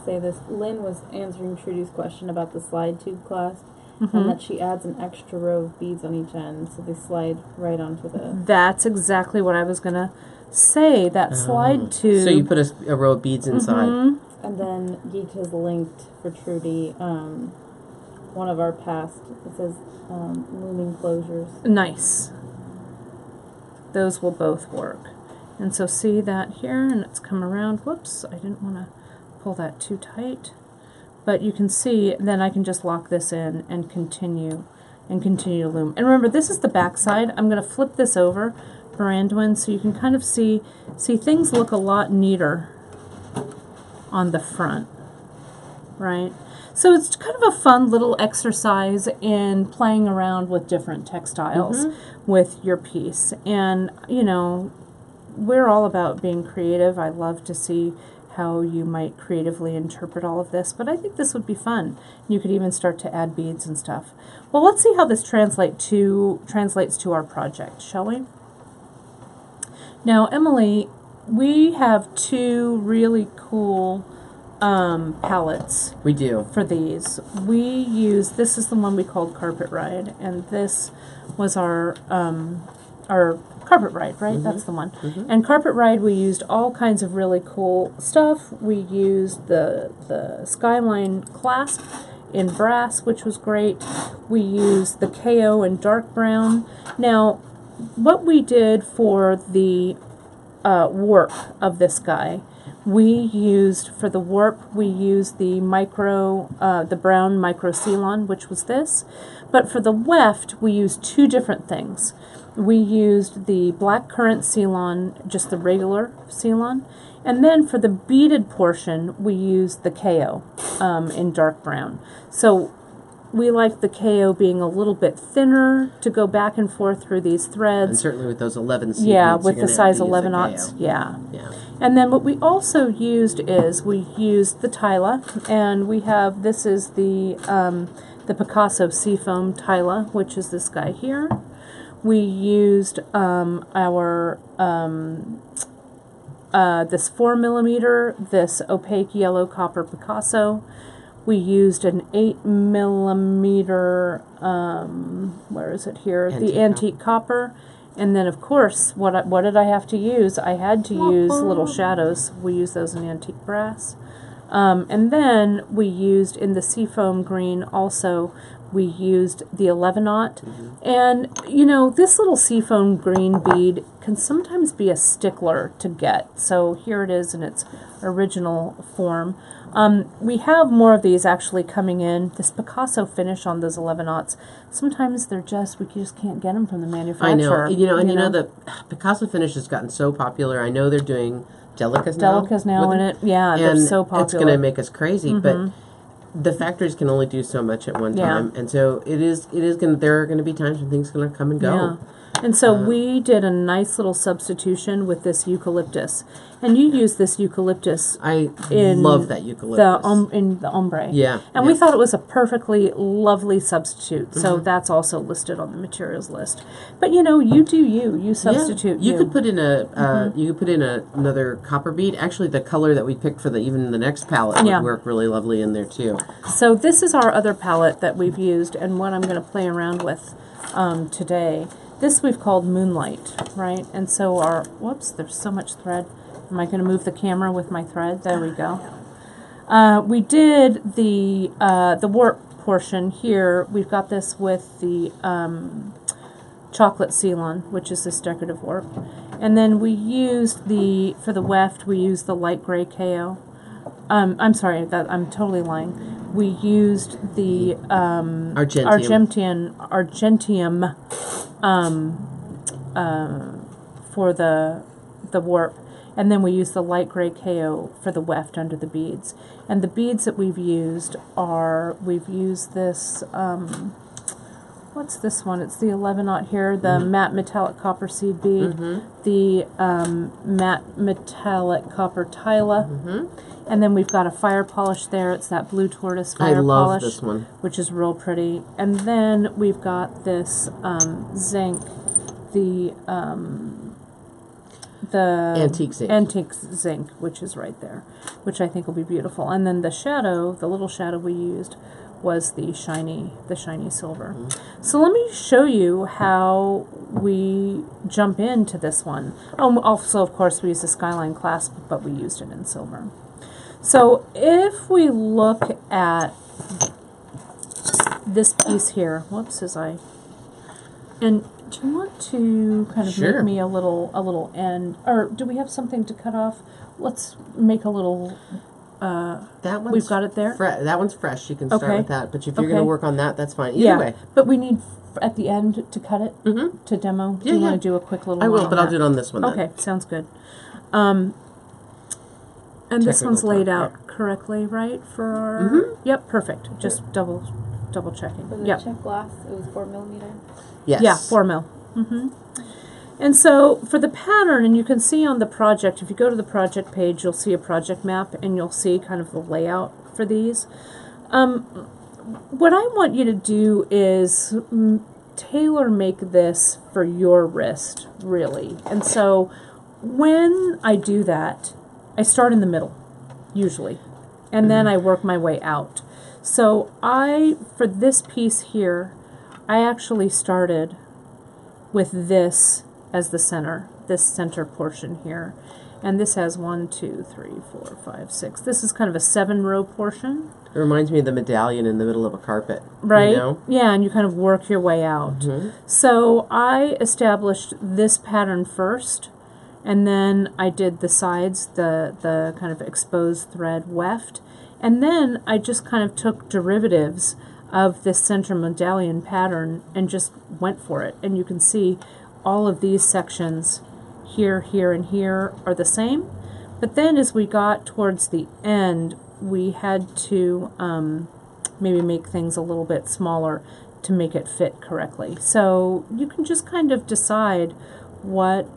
say this, Lynn was answering Trudy's question about the slide tube clasp, and that she adds an extra row of beads on each end, so they slide right onto the... That's exactly what I was going to say, that slide tube. So you put a row of beads inside. And then Geek has linked for Trudy one of our past, it says looming closures. Nice. Those will both work. And so see that here, and it's come around. Whoops, I didn't want to pull that too tight. But you can see, then I can just lock this in and continue to loom. And remember, this is the back side. I'm going to flip this over, Brandwin, so you can kind of see things look a lot neater on the front, right? So it's kind of a fun little exercise in playing around with different textiles with your piece. And, you know, we're all about being creative. I love to see how you might creatively interpret all of this, but I think this would be fun. You could even start to add beads and stuff. Well, let's see how this translates to our project, shall we? Now, Emily, we have two really cool palettes. We do. For these. We use, this is the one we called Carpet Ride, and this was our Carpet Ride, right? That's the one. And Carpet Ride, we used all kinds of really cool stuff. We used the Skyline clasp, in brass, which was great. We used the KO in dark brown. Now, what we did for the warp of this guy, we used for the warp, we used the brown micro Ceylon, which was this. But for the weft, we used two different things. We used the black currant Ceylon, just the regular Ceylon, and then for the beaded portion, we used the KO in dark brown. So we like the KO being a little bit thinner to go back and forth through these threads. And certainly with those 11 seed yeah, beads, with you're the gonna size have to use 11 a aughts. KO. Yeah. Yeah. And then what we also used is we used the Tyla, and we have, this is the Picasso Seafoam Tyla, which is this guy here. We used our this 4mm, this opaque yellow copper Picasso. We used an 8mm, where is it here? The antique copper. And then, of course, what did I have to use? I had to use little shadows. We used those in antique brass. And then we used, in the seafoam green also, we used the 11-aught. And, you know, this little seafoam green bead can sometimes be a stickler to get. So here it is in its original form. We have more of these actually coming in. This Picasso finish on those 11-aughts, sometimes they're just, we just can't get them from the manufacturer. I know. You know, the Picasso finish has gotten so popular. I know they're doing Delicas now in it. Yeah, they're so popular. It's going to make us crazy, but the factories can only do so much at one time, and so it is going to, there are going to be times when things are going to come and go. Yeah. And so we did a nice little substitution with this eucalyptus. And you use this eucalyptus I love that eucalyptus. In the ombre. Yeah. And we thought it was a perfectly lovely substitute. So that's also listed on the materials list. But you know, you do you substitute. You could put in a you could put in another copper bead. Actually, the color that we picked for even the next palette would work really lovely in there too. So this is our other palette that we've used, and what I'm going to play around with today. This we've called Moonlight, right? And so our, whoops, there's so much thread. Am I going to move the camera with my thread? There we go. We did the warp portion here. We've got this with the chocolate Ceylon, which is this decorative warp. And then we used for the weft, we used the light gray KO. I'm sorry, I'm totally lying. We used the Argentium for the warp, and then we use the light gray KO for the weft under the beads. And the beads that we've used this what's this one? It's the 11-aught here, the matte metallic copper seed bead, the matte metallic copper Tyla, and then we've got a fire polish there. It's that blue tortoise fire polish. I love this one, which is real pretty. And then we've got this zinc, the antique zinc, which is right there, which I think will be beautiful. And then the shadow, the little shadow we used, was the shiny silver. So let me show you how we jump into this one. Oh, also, of course, we used the Skyline clasp, but we used it in silver. So if we look at this piece here, whoops, and do you want to kind of make me a little end, or do we have something to cut off? Let's make a little. We've got it there. That one's fresh. You can start with that. But if you're going to work on that, that's fine. Either way. But we need at the end to cut it to demo. Do you want to do a quick little? I will, but I'll do it on this one. Okay, sounds good. And this one's laid out correctly, right? For our yep, perfect. Just double checking. For the check glass, it was 4mm. Yes. Yeah, 4mm. And so for the pattern, and you can see on the project, if you go to the project page, you'll see a project map, and you'll see kind of the layout for these. What I want you to do is tailor make this for your wrist, really. And so when I do that, I start in the middle, usually, and then I work my way out. So for this piece here, I actually started with this as the center, this center portion here. And this has 1, 2, 3, 4, 5, 6. This is kind of a 7-row portion. It reminds me of the medallion in the middle of a carpet. Right? You know? Yeah, and you kind of work your way out. So I established this pattern first, and then I did the sides, the kind of exposed thread weft, and then I just kind of took derivatives of this center medallion pattern and just went for it. And you can see all of these sections here, here, and here are the same. But then as we got towards the end, we had to maybe make things a little bit smaller to make it fit correctly. So you can just kind of decide what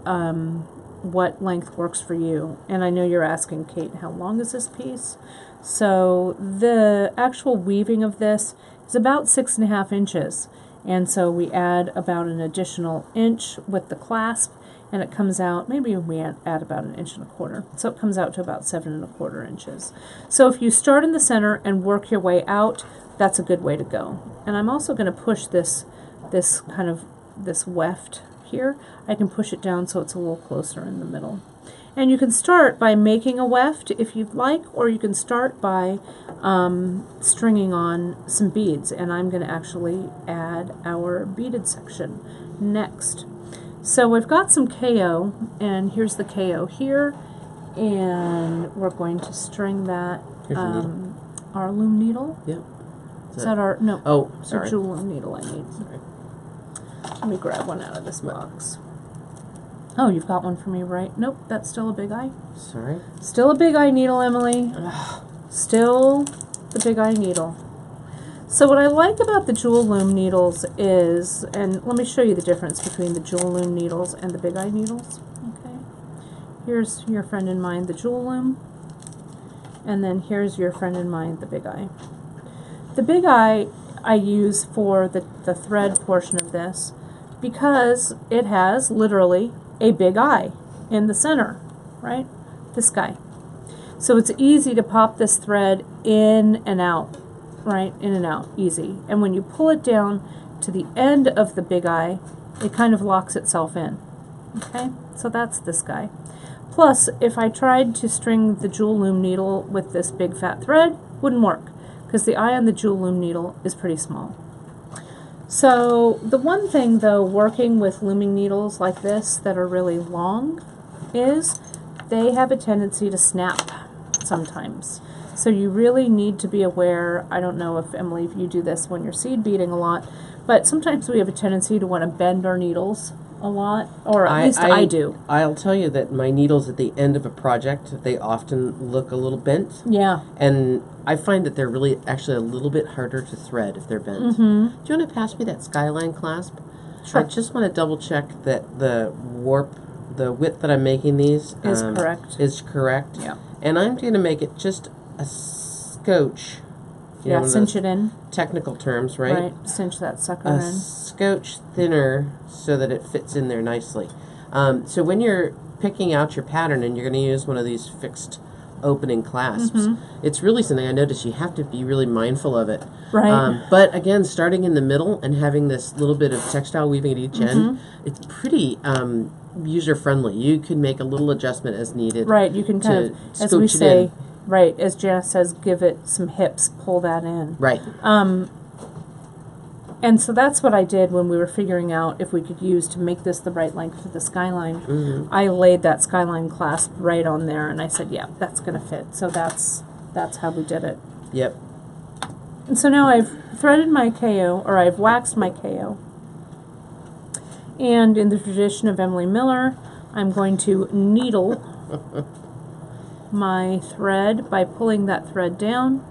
length works for you. And I know you're asking, Kate, how long is this piece? So the actual weaving of this is about 6.5 inches. And so we add about an additional inch with the clasp, and it comes out, maybe we add about 1.25 inches. So it comes out to about 7.25 inches. So if you start in the center and work your way out, that's a good way to go. And I'm also going to push this weft here. I can push it down so it's a little closer in the middle. And you can start by making a weft if you'd like, or you can start by stringing on some beads. And I'm going to actually add our beaded section next. So we've got some KO, and here's the KO here, and we're going to string that, our loom needle. Yep. Is that our, no, oh, the sorry. jewel loom needle I need. Sorry. Let me grab one out of this box. Oh, you've got one for me, right? Nope, that's still a big eye. Sorry. Still a big eye needle, Emily. Still the big eye needle. So what I like about the jewel loom needles is, and let me show you the difference between the jewel loom needles and the big eye needles. Okay, here's your friend in mine, the jewel loom, and then here's your friend in mine, the big eye. The big eye I use for the thread portion of this because it has literally a big eye in the center, right? This guy. So it's easy to pop this thread in and out. Right, in and out, easy. And when you pull it down to the end of the big eye, it kind of locks itself in. Okay, so that's this guy. Plus, if I tried to string the jewel loom needle with this big fat thread, wouldn't work, because the eye on the jewel loom needle is pretty small. So the one thing, though, working with looming needles like this that are really long is they have a tendency to snap sometimes. So you really need to be aware. I don't know if, Emily, if you do this when you're seed beading a lot, but sometimes we have a tendency to want to bend our needles a lot, or at least I do. I'll tell you that my needles at the end of a project, they often look a little bent. Yeah. And I find that they're really actually a little bit harder to thread if they're bent. Do you want to pass me that skyline clasp? Sure. I just want to double check that the width that I'm making these Is correct. Is correct. Yeah. And I'm going to make it just a scotch. You know, Cinch it in. Technical terms, right? Right, cinch that sucker A in. scotch thinner so that it fits in there nicely. So when you're picking out your pattern and you're going to use one of these fixed opening clasps, it's really something I noticed you have to be really mindful of it. Right. But again, starting in the middle and having this little bit of textile weaving at each end, it's pretty user-friendly. You can make a little adjustment as needed. Right, you can kind of, as we say, right, as Janice says, give it some hips, pull that in. Right. And so that's what I did when we were figuring out if we could use to make this the right length for the skyline. I laid that skyline clasp right on there, and I said, yeah, that's going to fit. So that's how we did it. Yep. And so now I've threaded my KO, or I've waxed my KO. And in the tradition of Emily Miller, I'm going to needle my thread by pulling that thread down,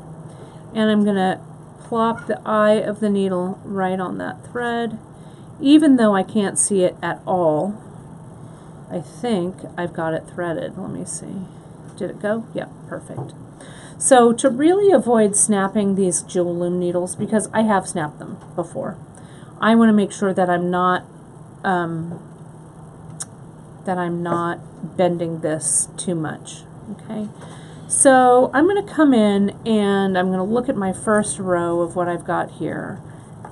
and I'm going to plop the eye of the needle right on that thread. Even though I can't see it at all, I think I've got it threaded. Let me see. Did it go? Yep, perfect. So to really avoid snapping these jewel loom needles, because I have snapped them before, I want to make sure that I'm not bending this too much. Okay. So I'm going to come in and I'm going to look at my first row of what I've got here.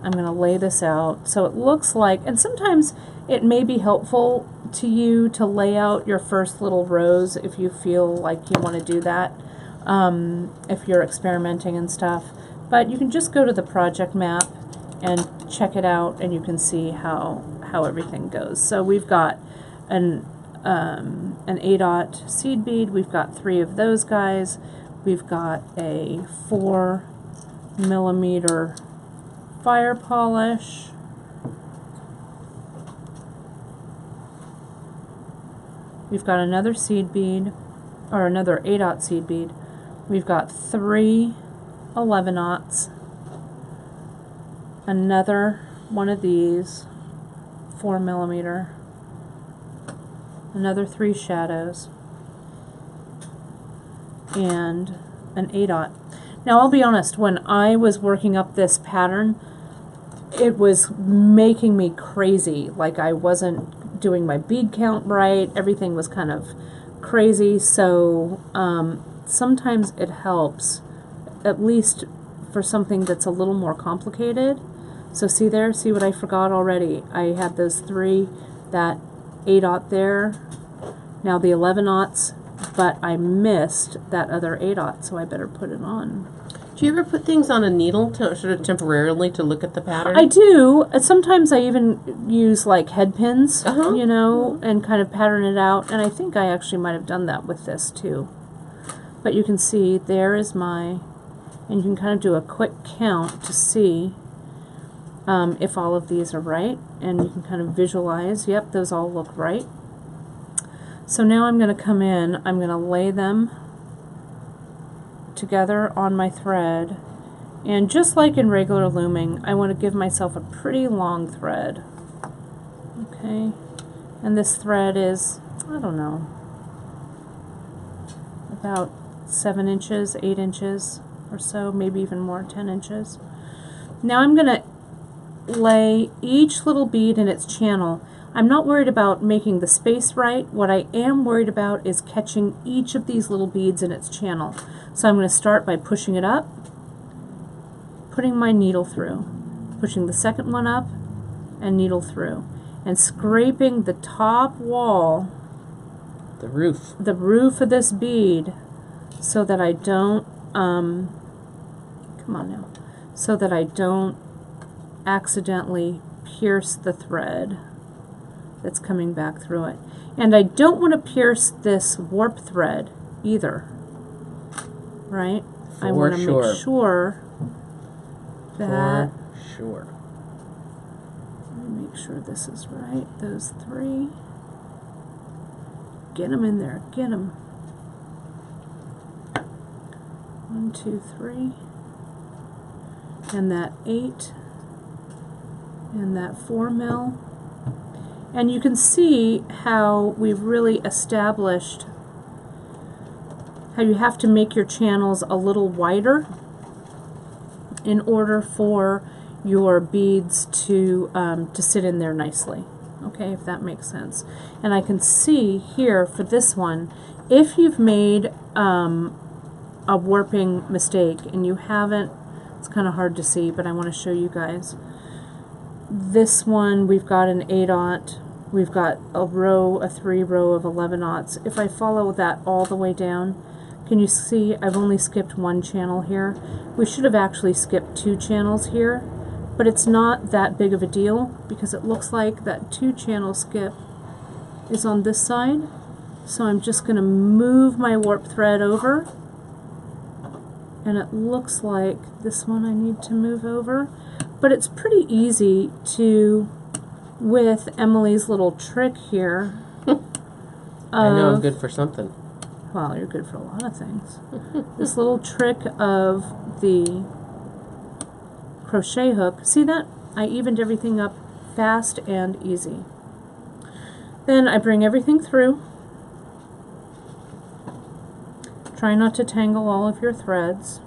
I'm going to lay this out so it looks like, and sometimes it may be helpful to you to lay out your first little rows if you feel like you want to do that, if you're experimenting and stuff. But you can just go to the project map and check it out, and you can see how everything goes. So we've got an 8/0 seed bead. We've got 3 of those guys. We've got a 4mm fire polish. We've got another seed bead, or another 8/0 seed bead. We've got 3 11/0s. Another one of these, 4mm. Another 3 shadows. And an 8/0. Now I'll be honest, when I was working up this pattern, it was making me crazy. Like I wasn't doing my bead count right. Everything was kind of crazy. So sometimes it helps, at least for something that's a little more complicated. So see there, see what I forgot already? I had those 3, that 8/0 there, now the 11/0s, but I missed that other 8/0, so I better put it on. Do you ever put things on a needle to sort of temporarily to look at the pattern? I do. Sometimes I even use like head pins, you know, and kind of pattern it out. And I think I actually might have done that with this too. But you can see there is my, and you can kind of do a quick count to see if all of these are right. And you can kind of visualize, yep, those all look right. So now I'm going to come in, I'm going to lay them together on my thread, and just like in regular looming, I want to give myself a pretty long thread. Okay, and this thread is, I don't know, about 7 inches, 8 inches or so, maybe even more, 10 inches. Now I'm going to lay each little bead in its channel. I'm not worried about making the space right. What I am worried about is catching each of these little beads in its channel. So I'm going to start by pushing it up, putting my needle through, pushing the second one up and needle through, and scraping the top wall, the roof of this bead, so that I don't, come on now, so that I don't accidentally pierce the thread that's coming back through it. And I don't want to pierce this warp thread either, right? I want to make sure that, let me make sure this is right, those 3. Get them in there, get them. 1, 2, 3. And that 8. And that 4mm. And you can see how we've really established how you have to make your channels a little wider in order for your beads to sit in there nicely. Okay, if that makes sense. And I can see here for this one, if you've made a warping mistake and you haven't, it's kind of hard to see, but I want to show you guys. This one, we've got an 8/0, we've got a 3 row of 11/0. If I follow that all the way down, can you see I've only skipped 1 channel here? We should have actually skipped 2 channels here, but it's not that big of a deal because it looks like that 2 channel skip is on this side. So I'm just going to move my warp thread over, and it looks like this one I need to move over. But it's pretty easy to, with Emily's little trick here. I know I'm good for something. Well, you're good for a lot of things. This little trick of the crochet hook. See that? I evened everything up fast and easy. Then I bring everything through. Try not to tangle all of your threads.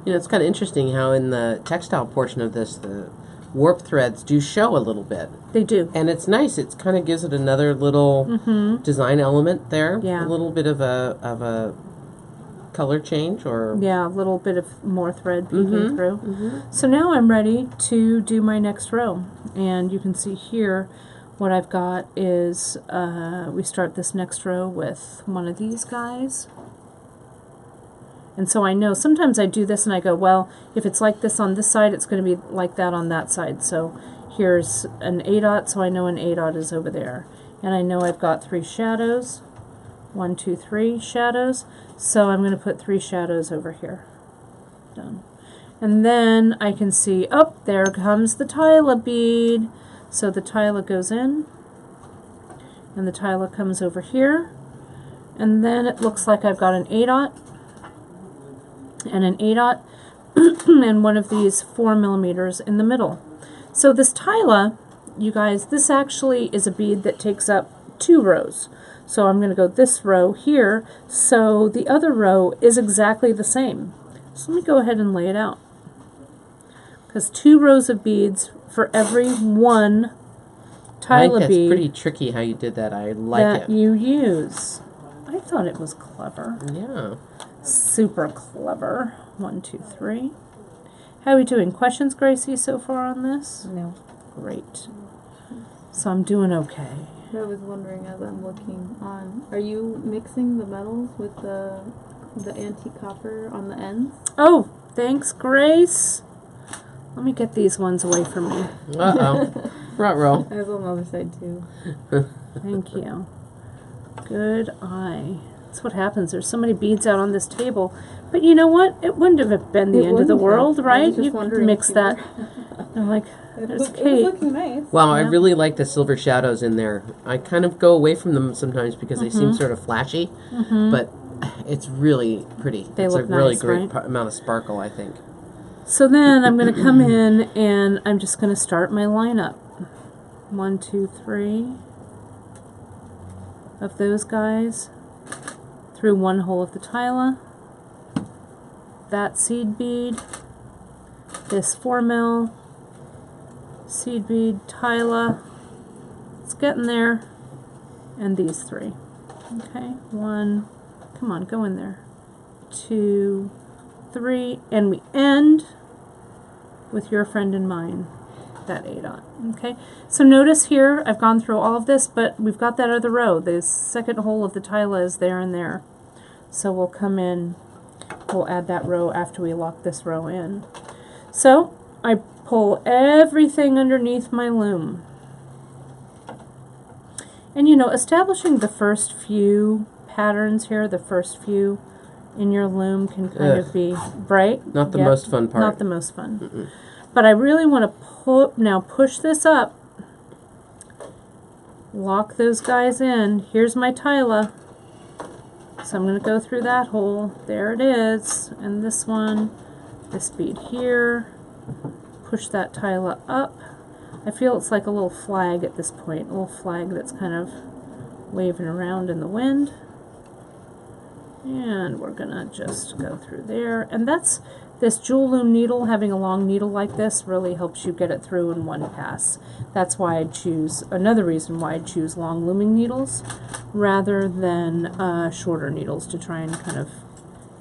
You know, it's kind of interesting how in the textile portion of this, the warp threads do show a little bit. They do. And it's nice. It kind of gives it another little design element there. Yeah. A little bit of a color change or? Yeah, a little bit of more thread peeking through. So now I'm ready to do my next row. And you can see here what I've got is we start this next row with one of these guys. And so I know sometimes I do this and I go, well, if it's like this on this side, it's going to be like that on that side. So here's an A-dot, so I know an A-dot is over there. And I know I've got 3 shadows. 1, 2, 3 shadows. So I'm going to put 3 shadows over here. Done. And then I can see, oh, there comes the tila bead. So the tila goes in, and the tila comes over here. And then it looks like I've got an A-dot, and an A-dot, and one of these 4mm in the middle. So this tila, you guys, this actually is a bead that takes up 2 rows. So I'm going to go this row here, so the other row is exactly the same. So let me go ahead and lay it out. Because 2 rows of beads for every 1 tila bead. That's pretty tricky how you did that. I like that it. you use. I thought it was clever. Yeah. Super clever. 1, 2, 3. How are we doing? Questions, Gracie, so far on this? No. Great. So I'm doing okay. I was wondering as I'm looking on, are you mixing the metals with the antique copper on the ends? Oh, thanks, Grace. Let me get these ones away from me. Uh-oh. Ruh-roh. I was on the other side too. Thank you. Good eye. That's what happens. There's so many beads out on this table. But you know what? It wouldn't have been the end of the world, right? You could mix that. I'm like, there's Kate. It was looking nice. Wow, I really like the silver shadows in there. I kind of go away from them sometimes because they seem sort of flashy, but it's really pretty. They it's look a really nice, great right? amount of sparkle, I think. So then I'm going to come in and I'm just going to start my lineup. 1, 2, 3 of those guys through 1 hole of the tila. That seed bead, this 4mm seed bead, tila, it's getting there, and these 3. Okay, 1, come on, go in there, 2, 3, and we end with your friend and mine, that A-dot. Okay, so notice here, I've gone through all of this, but we've got that other row. The second hole of the tila is there and there. So we'll come in, we'll add that row after we lock this row in. So I pull everything underneath my loom. And you know, establishing the first few patterns here, the first few in your loom can kind of be, right? Not the most fun part. Not the most fun. But I really want to push this up. Lock those guys in. Here's my tila. So I'm going to go through that hole. There it is. And this one, this bead here. Push that tila up. I feel it's like a little flag at this point. A little flag that's kind of waving around in the wind. And we're going to just go through there. And that's this jewel loom needle, having a long needle like this really helps you get it through in one pass. That's why I'd choose, another reason why I'd choose long looming needles rather than shorter needles to try and kind of,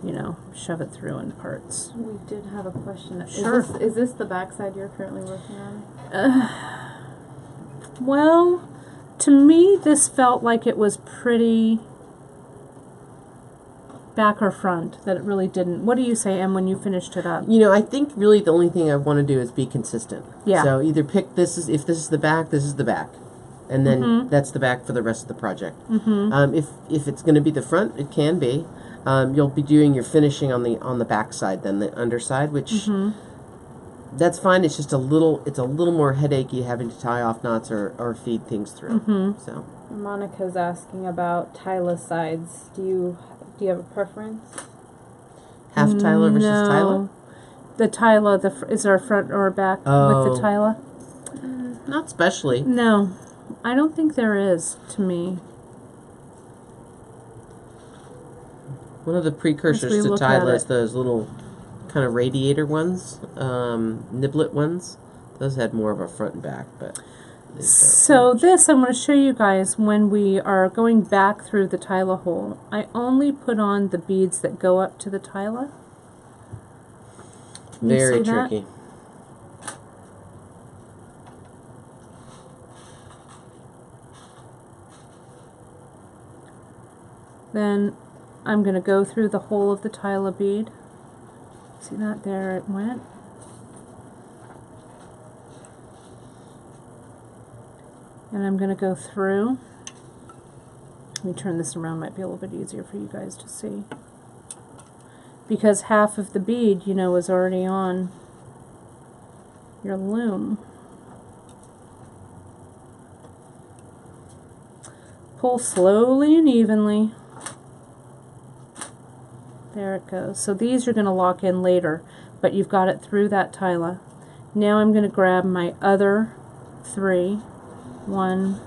you know, shove it through in parts. We did have a question. Sure. Is this the backside you're currently working on? Well, to me this felt like it was pretty back or front, that it really didn't. What do you say, Em, when you finished it up? You know, I think really the only thing I want to do is be consistent. Yeah. So either pick this, if this is the back, this is the back. And then that's the back for the rest of the project. If it's going to be the front, it can be. You'll be doing your finishing on the back side than the underside, which that's fine. It's just a little more headachy having to tie off knots or feed things through. So Monica's asking about tila sides. Do you have a preference? half tila versus tila? The tila, is there a front or a back with the tila? Not especially. No, I don't think there is, to me. One of the precursors to tila is those little kind of radiator ones, niblet ones. Those had more of a front and back, but So this, I'm going to show you guys when we are going back through the tile hole. I only put on the beads that go up to the tile. Very tricky. Then I'm going to go through the whole of the tile bead. See that? There it went. And I'm going to go through. Let me turn this around, might be a little bit easier for you guys to see. Because half of the bead, you know, is already on your loom. Pull slowly and evenly. There it goes. So these you're going to lock in later, but you've got it through that tile. Now I'm going to grab my other 3. 1,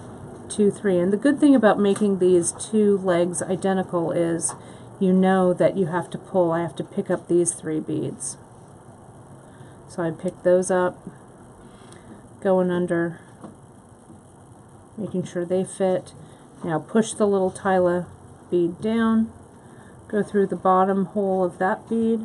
2, 3. And the good thing about making these 2 legs identical is you know that you have to pull. I have to pick up these 3 beads. So I pick those up, going under, making sure they fit. Now push the little tile bead down, go through the bottom hole of that bead.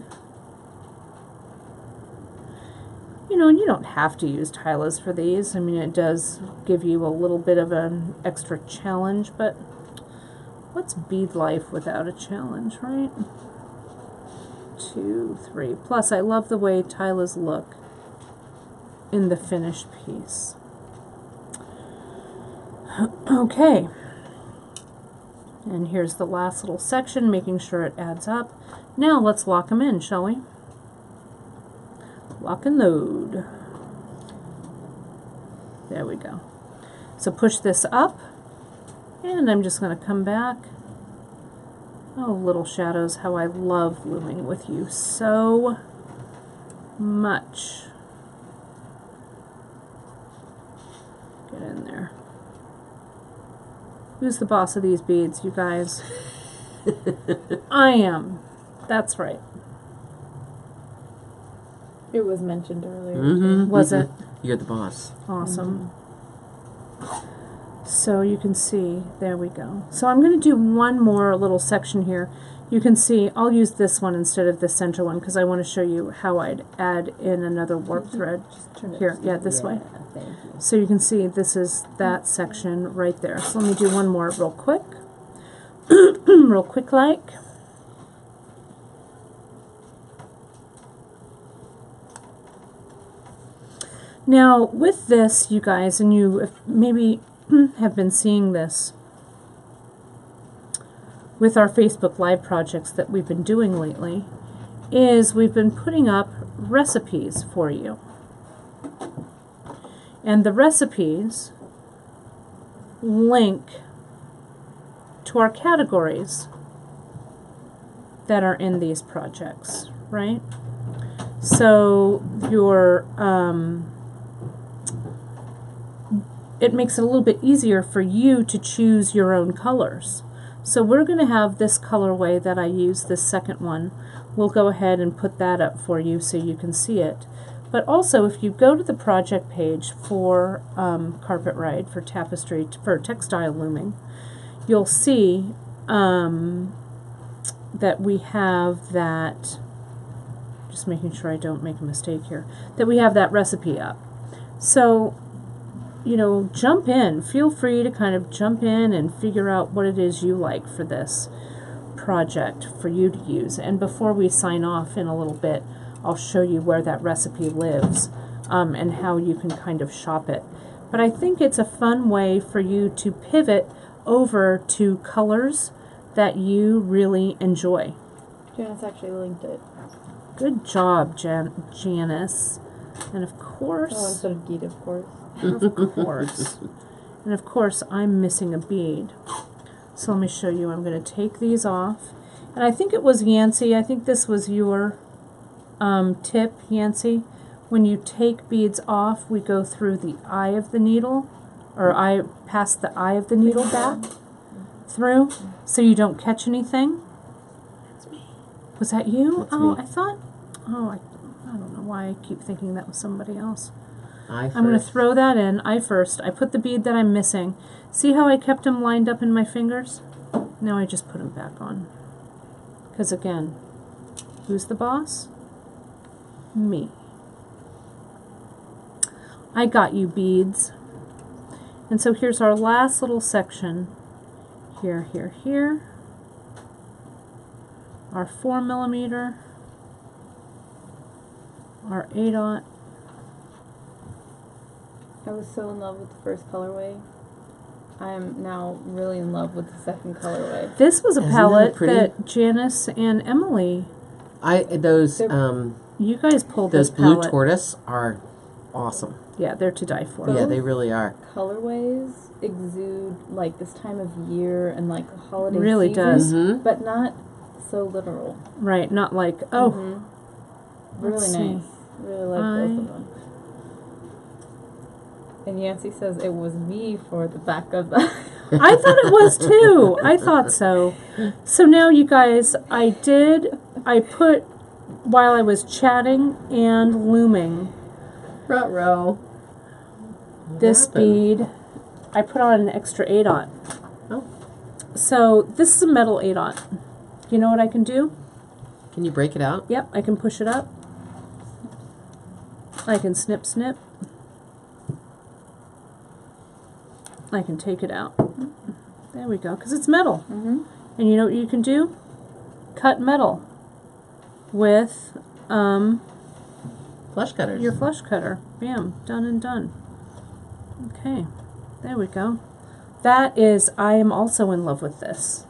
You know, and you don't have to use tiles for these. I mean, it does give you a little bit of an extra challenge, but what's bead life without a challenge, right? 2, 3. Plus, I love the way tiles look in the finished piece. Okay. And here's the last little section, making sure it adds up. Now let's lock them in, shall we? Lock and load. There we go. So push this up, and I'm just going to come back. Oh, little shadows, how I love looming with you so much. Get in there. Who's the boss of these beads, you guys? I am. That's right. It was mentioned earlier. Mm-hmm, Was it? You're the boss. Awesome. So you can see, there we go. So I'm going to do one more little section here. You can see, I'll use this one instead of the center one because I want to show you how I'd add in another warp thread. Here, yeah, this way. Thank you. So you can see this is that section right there. So let me do one more real quick. Real quick like. Now with this, you guys, and you maybe have been seeing this with our Facebook Live projects that we've been doing lately, is we've been putting up recipes for you. And the recipes link to our categories that are in these projects, right? So your it makes it a little bit easier for you to choose your own colors. So we're going to have this colorway that I use, this second one. We'll go ahead and put that up for you so you can see it. But also, if you go to the project page for Carpet Ride, for Tapestry, for Textile Looming, you'll see that we have that, just making sure I don't make a mistake here, that we have that recipe up. So, you know, jump in. Feel free to kind of jump in and figure out what it is you like for this project for you to use. And before we sign off in a little bit, I'll show you where that recipe lives and how you can kind of shop it. But I think it's a fun way for you to pivot over to colors that you really enjoy. Janice actually linked it. Good job, Janice. And of course... Oh, and so did Geet, of course. Of course. And of course, I'm missing a bead. So let me show you. I'm going to take these off. And I think it was Yancey. I think this was your tip, Yancey. When you take beads off, we go through the eye of the needle, or past the eye of the needle back through, so you don't catch anything. That's me. Was that you? That's oh, me. I thought. Oh, I don't know why I keep thinking that was somebody else. I I'm going to throw that in, I first. I put the bead that I'm missing. See how I kept them lined up in my fingers? Now I just put them back on. Because again, who's the boss? Me. I got you, beads. And so here's our last little section. Here, here, here. Our 4mm. Our 8/0. I was so in love with the first colorway. I am now really in love with the second colorway. This was a Isn't that palette pretty? that Janice and Emily, Those you guys pulled those this blue palette. tortoise are awesome. Yeah, they're to die for. Yeah, they really are. Colorways exude like this time of year and like the holiday Really season, does. Mhm. but not so literal. Right, not like, oh, Mhm. let's Really see. nice. Really like both of them. And Yancy says it was me for the back of the. I thought it was too. I thought so. So now, you guys, I put, while I was chatting and looming, Ruh-roh. this bead, I put on an extra 8/0. Oh. So this is a metal 8/0. You know what I can do? Can you break it out? Yep, I can push it up. I can snip, snip. I can take it out. There we go, because it's metal. Mhm. And you know what you can do? Cut metal with Flush cutters. your flush cutter. Bam, done and done. Okay, there we go. That is, I am also in love with this.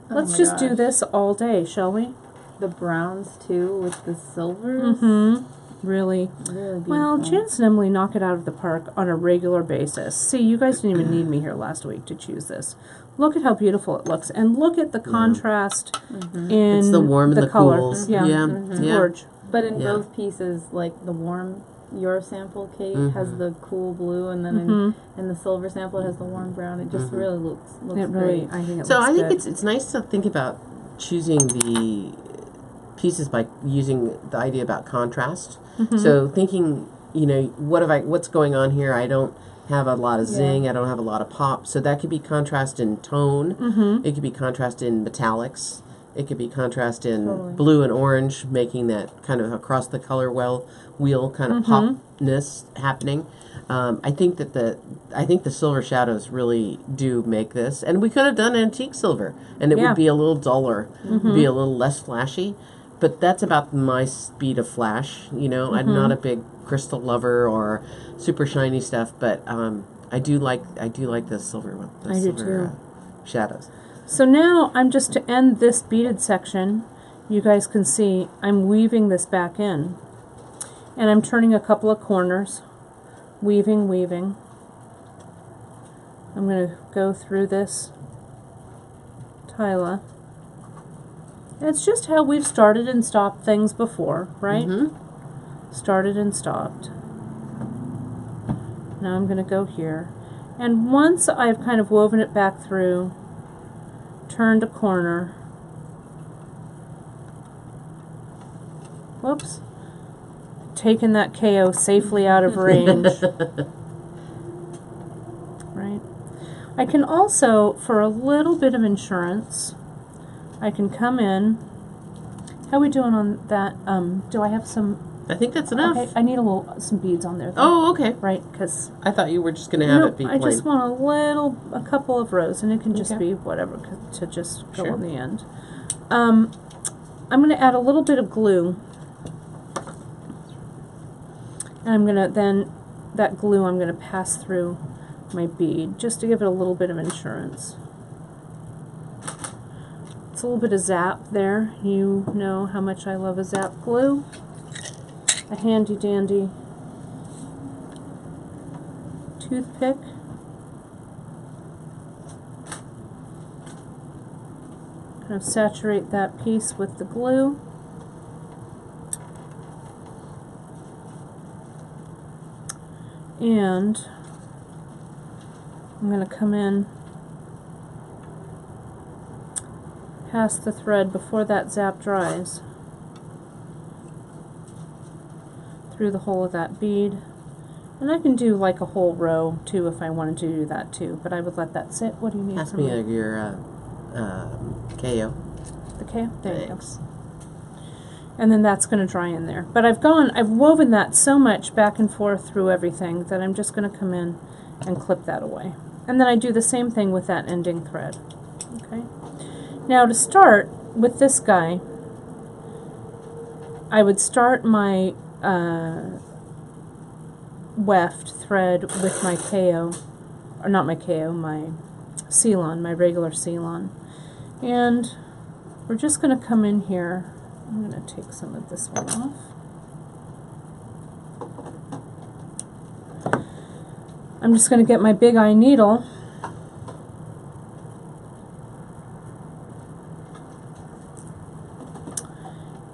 Let's my just do gosh. this all day, shall we? The browns too with the silvers. Mm-hmm. Really. Really beautiful. Well, Janice and Emily knock it out of the park on a regular basis. See, you guys didn't even need me here last week to choose this. Look at how beautiful it looks, and look at the contrast in It's the warm and the color. cools. Yeah, Yeah. it's Yeah. gorge. But in Yeah. both pieces, like the warm, your sample, Kate, Mhm. has the cool blue, and then in the silver sample, it has the warm brown. It just really looks It really, great. I think it So looks I think good. it's nice to think about choosing the pieces by using the idea about contrast. So thinking, what's going on here? I don't have a lot of zing. I don't have a lot of pop. So that could be contrast in tone. It could be contrast in metallics. It could be contrast in blue and orange, making that kind of across the color wheel kind of popness happening. I think the silver shadows really do make this, and we could have done antique silver, and it would be a little duller, be a little less flashy. But that's about my speed of flash. I'm not a big crystal lover or super shiny stuff, but I do like the silver one. The I do silver, too. Shadows. So now I'm just to end this beaded section. You guys can see I'm weaving this back in, and I'm turning a couple of corners, weaving, weaving. I'm going to go through this Tyla. It's just how we've started and stopped things before, right? Started and stopped. Now I'm going to go here. And once I've kind of woven it back through, turned a corner, whoops, taken that KO safely out of range. Right. I can also, for a little bit of insurance, I can come in. How are we doing on that? Do I have some? I think that's enough. Okay, I need some beads on there. Though, Oh, okay. right, because I thought you were just going to have it be I plain. just want a couple of rows, and it can just Okay. be whatever to just go Sure. on the end. I'm going to add a little bit of glue, and I'm going to that glue I'm going to pass through my bead just to give it a little bit of insurance. It's a little bit of zap there. You know how much I love a zap glue. A handy dandy toothpick. Kind of saturate that piece with the glue. And I'm going to come in past the thread before that zap dries through the hole of that bead, And I can do like a whole row too if I wanted to do that too, but I would let that sit. What do you need Pass from me me? your KO. The KO? There you go. Thanks. And then that's going to dry in there. But I've woven that so much back and forth through everything that I'm just going to come in and clip that away. And then I do the same thing with that ending thread. Okay. Now to start with this guy, I would start my weft thread with my KO, or not my KO, my Ceylon, my regular Ceylon. And we're just going to come in here. I'm going to take some of this one off. I'm just going to get my big eye needle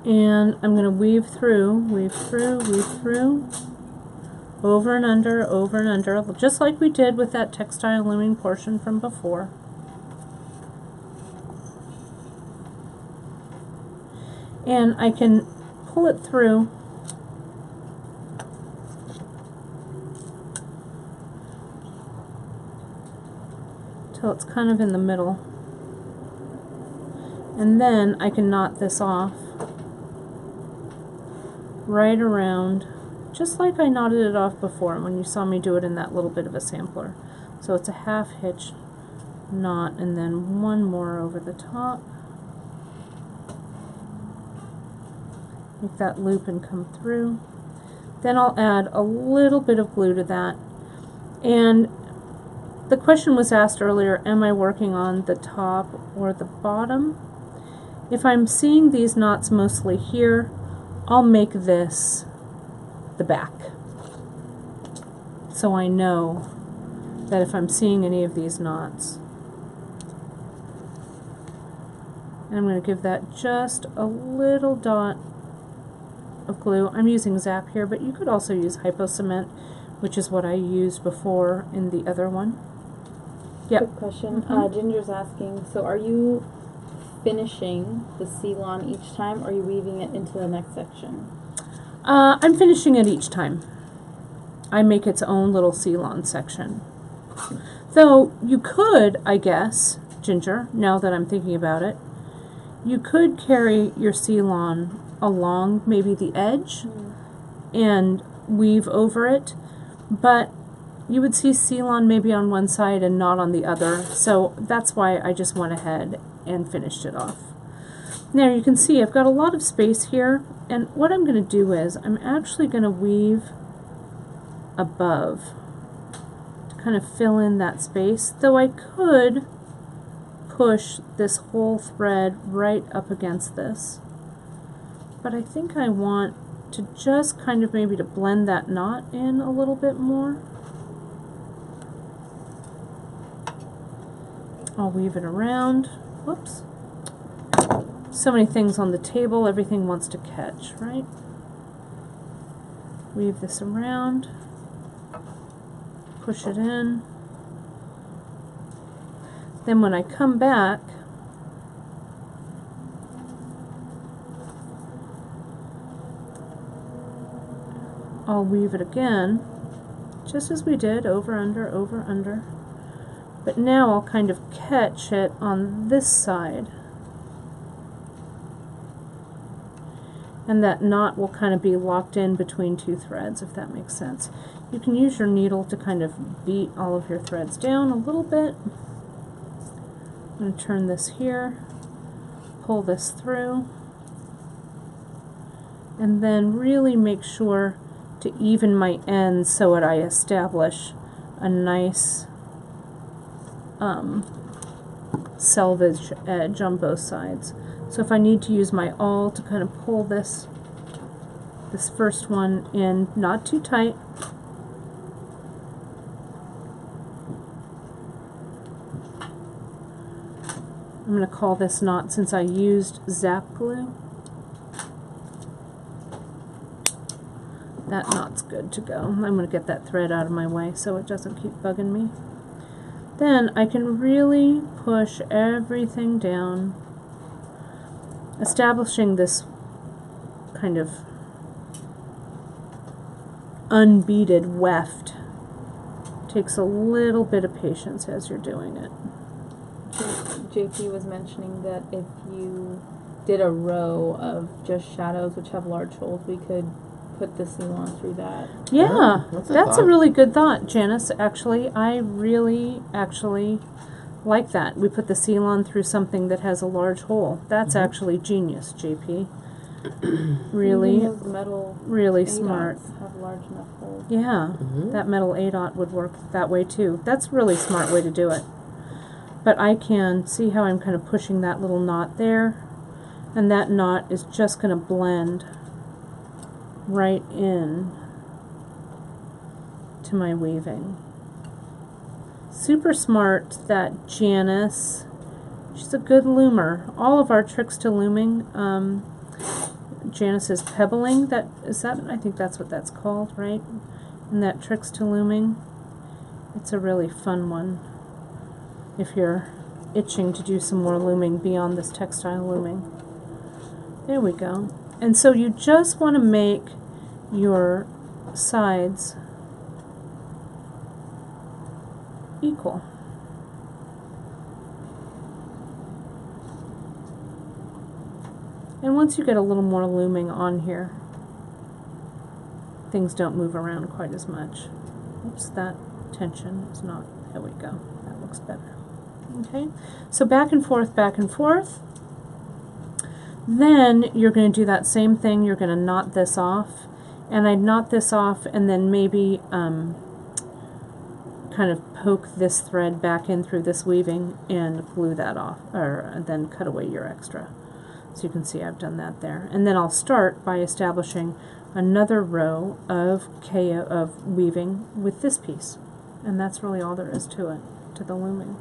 and I'm going to weave through, over and under, just like we did with that textile looming portion from before. And I can pull it through till it's kind of in the middle. And then I can knot this off right around, just like I knotted it off before when you saw me do it in that little bit of a sampler. So it's a half hitch knot and then one more over the top. Make that loop and come through. Then I'll add a little bit of glue to that. And the question was asked earlier, am I working on the top or the bottom? If I'm seeing these knots mostly here, I'll make this the back. So I know that if I'm seeing any of these knots, and I'm going to give that just a little dot of glue. I'm using Zap here, but you could also use Hypo Cement, which is what I used before in the other one. Yep. Quick question. Ginger's asking, so are you finishing the Ceylon each time, or are you weaving it into the next section? I'm finishing it each time. I make its own little Ceylon section. Though you could, I guess, Ginger, now that I'm thinking about it, you could carry your Ceylon along maybe the edge and weave over it, but you would see Ceylon maybe on one side and not on the other, so that's why I just went ahead and finished it off. Now you can see I've got a lot of space here, and what I'm going to do is I'm actually going to weave above to kind of fill in that space, though I could push this whole thread right up against this. But I think I want to just kind of maybe to blend that knot in a little bit more. I'll weave it around. Whoops. So many things on the table, everything wants to catch, right? Weave this around, push it in. Then when I come back, I'll weave it again, just as we did, over, under. But now I'll kind of catch it on this side. And that knot will kind of be locked in between two threads, if that makes sense. You can use your needle to kind of beat all of your threads down a little bit. I'm going to turn this here, pull this through, and then really make sure to even my ends so that I establish a nice selvage edge on both sides. So if I need to use my awl to kind of pull this first one in, not too tight, I'm going to call this knot, since I used Zap glue, that knot's good to go. I'm going to get that thread out of my way so it doesn't keep bugging me. Then I can really push everything down, establishing this kind of unbeaded weft. Takes a little bit of patience as you're doing it. JP was mentioning that if you did a row of just shadows which have large holes, we could put the seal on through that. Yeah, that's that's a thought. really good thought, Janice. Actually, I really like that. We put the seal on through something that has a large hole. That's actually genius, JP. Really, Even those metal really ADOTs smart. have large enough holes. Yeah, that metal ADOT would work that way too. That's a really smart way to do it. But I can see how I'm kind of pushing that little knot there, and that knot is just going to blend right in to my weaving. Super smart, that Janice. She's a good loomer. All of our tricks to looming, Janice is pebbling. I think that's what that's called, right? And that tricks to looming. It's a really fun one if you're itching to do some more looming beyond this textile looming. There we go. And so you just want to make your sides equal. And once you get a little more looming on here, things don't move around quite as much. Oops, that tension is not, there we go. That looks better. Okay, so back and forth, back and forth. Then you're going to do that same thing. You're going to knot this off. And I'd knot this off and then maybe kind of poke this thread back in through this weaving and glue that off, or then cut away your extra. So you can see I've done that there. And then I'll start by establishing another row of weaving with this piece. And that's really all there is to it, to the looming.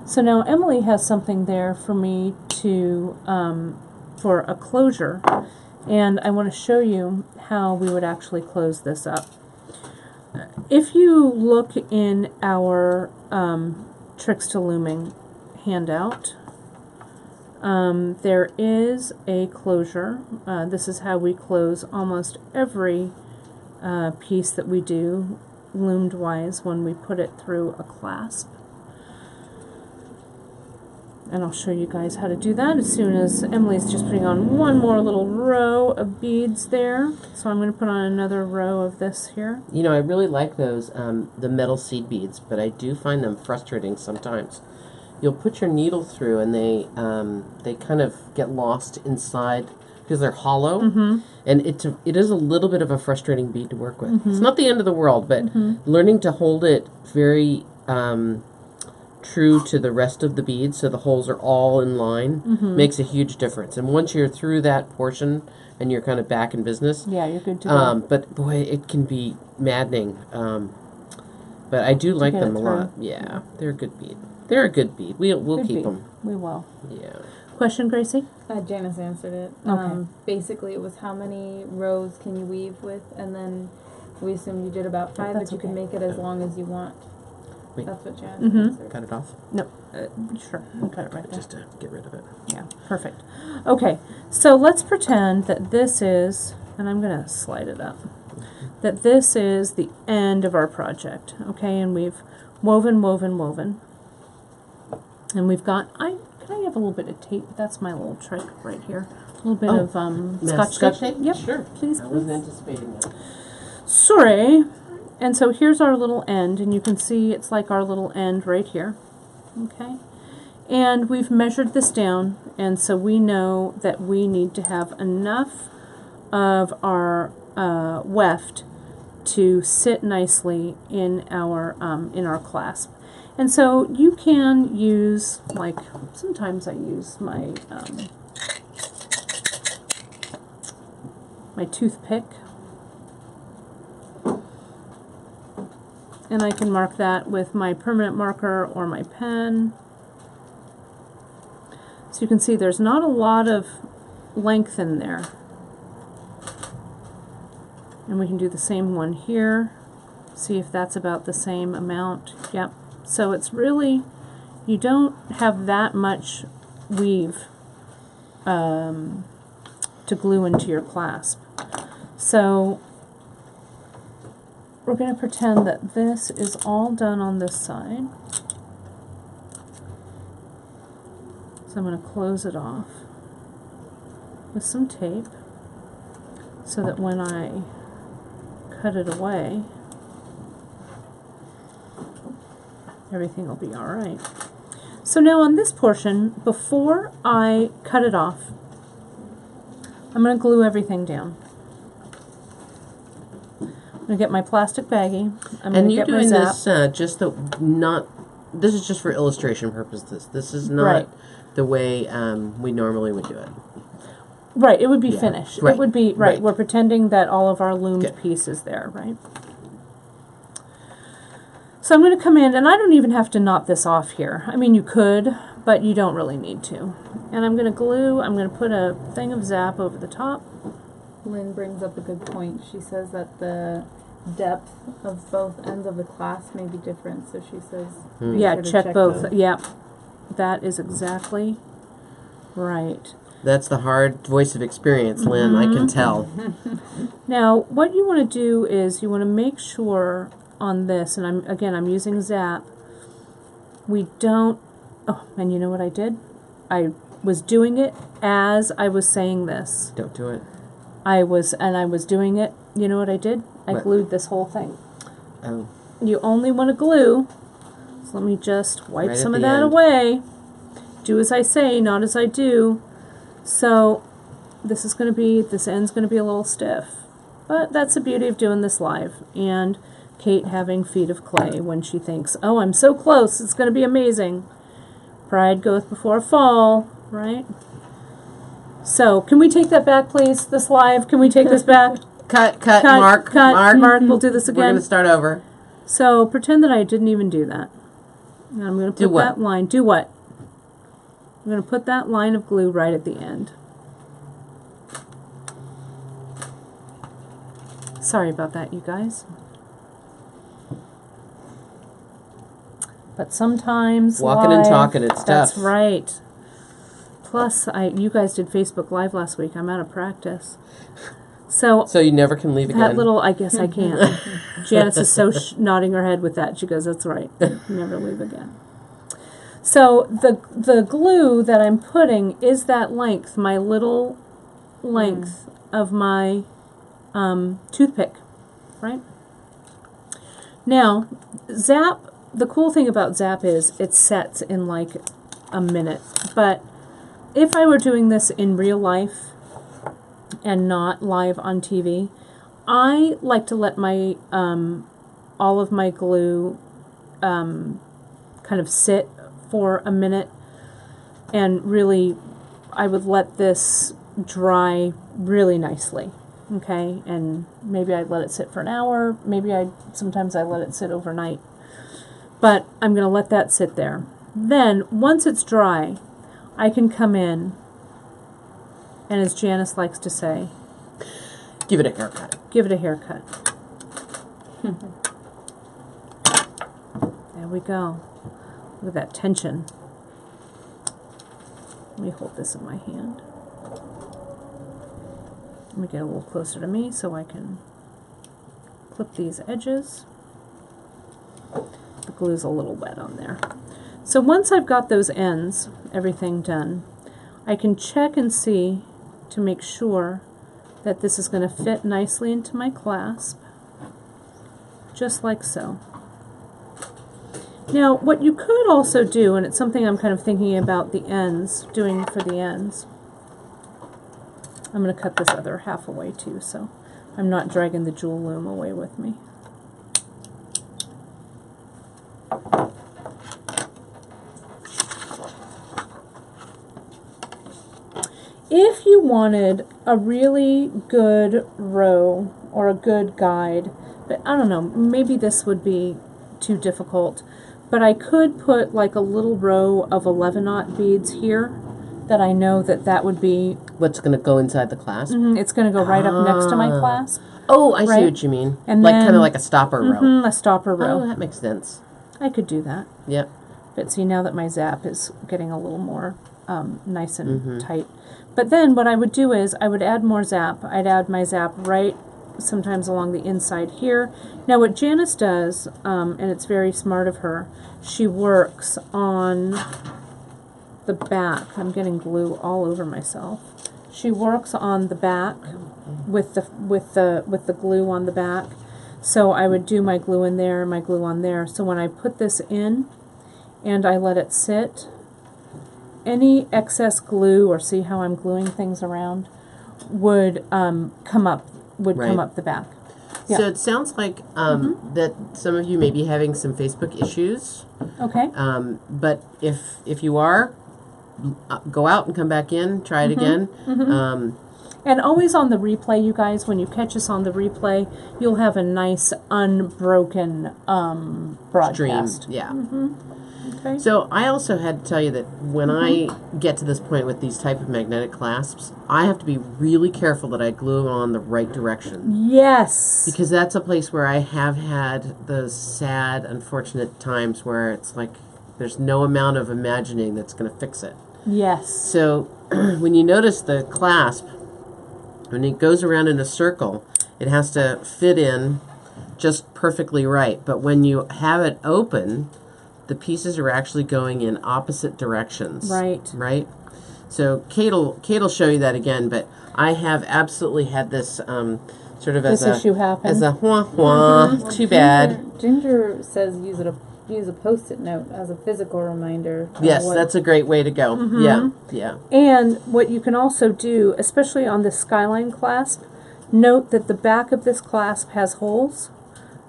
So now Emily has something there for me to, for a closure. And I want to show you how we would actually close this up. If you look in our Tricks to Looming handout, there is a closure. This is how we close almost every piece that we do loomed wise when we put it through a clasp. And I'll show you guys how to do that as soon as Emily's just putting on one more little row of beads there. So I'm going to put on another row of this here. You know, I really like those, the metal seed beads, but I do find them frustrating sometimes. You'll put your needle through and they kind of get lost inside because they're hollow. And it is a little bit of a frustrating bead to work with. It's not the end of the world, but learning to hold it very true to the rest of the beads so the holes are all in line makes a huge difference. And once you're through that portion and you're kind of back in business, Yeah, you're good to go. but boy, it can be maddening. But I do like them a lot. Yeah, they're a good bead. They're a good bead. We'll Good keep bead. them. We will. Yeah. Question, Gracie? Janice answered it. Okay. Basically, it was how many rows can you weave with, and then we assumed you did about 5, That's but you can okay. make it as long as you want. Wait. That's what Janice answered. Cut it off No. Sure. I'll cut it right there. just to get rid of it. Yeah, perfect. Okay, so let's pretend that this is, and I'm going to slide it up, that this is the end of our project, okay, and we've woven, woven, woven, and we've got, can I have a little bit of tape? That's my little trick right here. A little bit of Scotch tape? Yep, Sure. please, I wasn't please. anticipating that. Sorry. And so here's our little end, and you can see it's like our little end right here, okay? And we've measured this down, and so we know that we need to have enough of our weft to sit nicely in our clasp. And so you can use, like, sometimes I use my my toothpick, and I can mark that with my permanent marker or my pen. So you can see there's not a lot of length in there. And we can do the same one here. See if that's about the same amount. Yep. So it's really, you don't have that much weave to glue into your clasp. So we're going to pretend that this is all done on this side. So I'm going to close it off with some tape so that when I cut it away, everything will be all right. So now on this portion, before I cut it off, I'm going to glue everything down. I'm going to get my plastic baggie. And you're doing this this is just for illustration purposes. This is not the way we normally would do it. Right, it would be finished. Right. It would be, we're pretending that all of our loomed piece is there, right? So I'm going to come in, and I don't even have to knot this off here. I mean, you could, but you don't really need to. And I'm going to glue, I'm going to put a thing of Zap over the top. Lynn brings up a good point. She says that the depth of both ends of the clasp may be different, so she says Yeah, check both. Yeah, that is exactly right. That's the hard voice of experience, Lynn. I can tell. Now, what you want to do is you want to make sure on this, and I'm using Zap, we don't, oh, and you know what I did? I was doing it as I was saying this. Don't do it. I was doing it, you know what I did? I glued this whole thing. Oh. You only want to glue, so let me just wipe some of that end. away. Do as I say, not as I do. So this end's going to be a little stiff. But that's the beauty of doing this live. And Kate having feet of clay when she thinks, oh, I'm so close, it's going to be amazing. Pride goeth before a fall, right? So, can we take that back, please, this live? Can we take this back? Cut, Mark. We'll do this again. We're going to start over. So, pretend that I didn't even do that. And I'm going to put that line. Do what? I'm going to put that line of glue right at the end. Sorry about that, you guys. But sometimes walking and talking, it's tough. That's right. Plus, you guys did Facebook Live last week. I'm out of practice. So you never can leave again. That little, I guess I can. Janice is so nodding her head with that. She goes, that's right. Never leave again. So the glue that I'm putting is that length, my little length of my toothpick, right? Now, Zap, the cool thing about Zap is it sets in like a minute. But if I were doing this in real life and not live on TV, I like to let my all of my glue kind of sit for a minute, and really I would let this dry really nicely, okay? And maybe I'd let it sit for an hour, sometimes I let it sit overnight, but I'm going to let that sit there. Then once it's dry, I can come in and, as Janice likes to say, give it a haircut. Give it a haircut. There we go. Look at that tension. Let me hold this in my hand. Let me get a little closer to me so I can clip these edges. The glue's a little wet on there. So once I've got those ends, everything done, I can check and see to make sure that this is going to fit nicely into my clasp, just like so. Now, what you could also do, and it's something I'm kind of thinking about doing for the ends, I'm going to cut this other half away too, so I'm not dragging the jewel loom away with me. If you wanted a really good row or a good guide, but I don't know, maybe this would be too difficult, but I could put like a little row of 11-aught beads here that I know that would be... What's going to go inside the clasp? It's going to go right up next to my clasp. Oh, I see what you mean. And like kind of like a stopper row. A stopper row. Oh, that makes sense. I could do that. Yep. But see, now that my Zap is getting a little more nice and tight. But then what I would do is I would add more Zap. I'd add my Zap right sometimes along the inside here. Now what Janice does, and it's very smart of her, she works on the back. I'm getting glue all over myself. She works on the back with the glue on the back. So I would do my glue in there, my glue on there. So when I put this in and I let it sit, any excess glue, or see how I'm gluing things around, would come up the back. Yeah. So it sounds like that some of you may be having some Facebook issues. Okay. But if you are, go out and come back in, try it again. And always on the replay, you guys, when you catch us on the replay, you'll have a nice unbroken broadcast. Stream. Yeah. Okay. So I also had to tell you that when I get to this point with these type of magnetic clasps, I have to be really careful that I glue them on the right direction. Yes. Because that's a place where I have had those sad, unfortunate times where it's like there's no amount of imagining that's going to fix it. Yes. So when you notice the clasp, when it goes around in a circle, it has to fit in just perfectly right. But when you have it open, the pieces are actually going in opposite directions. Right. Right? So Kate'll show you that again, but I have absolutely had this sort of this issue happen. As a wah-wah, too bad. Ginger says use a Post-it note as a physical reminder. Yes, that's a great way to go. Yeah. And what you can also do, especially on the Skyline clasp, note that the back of this clasp has holes.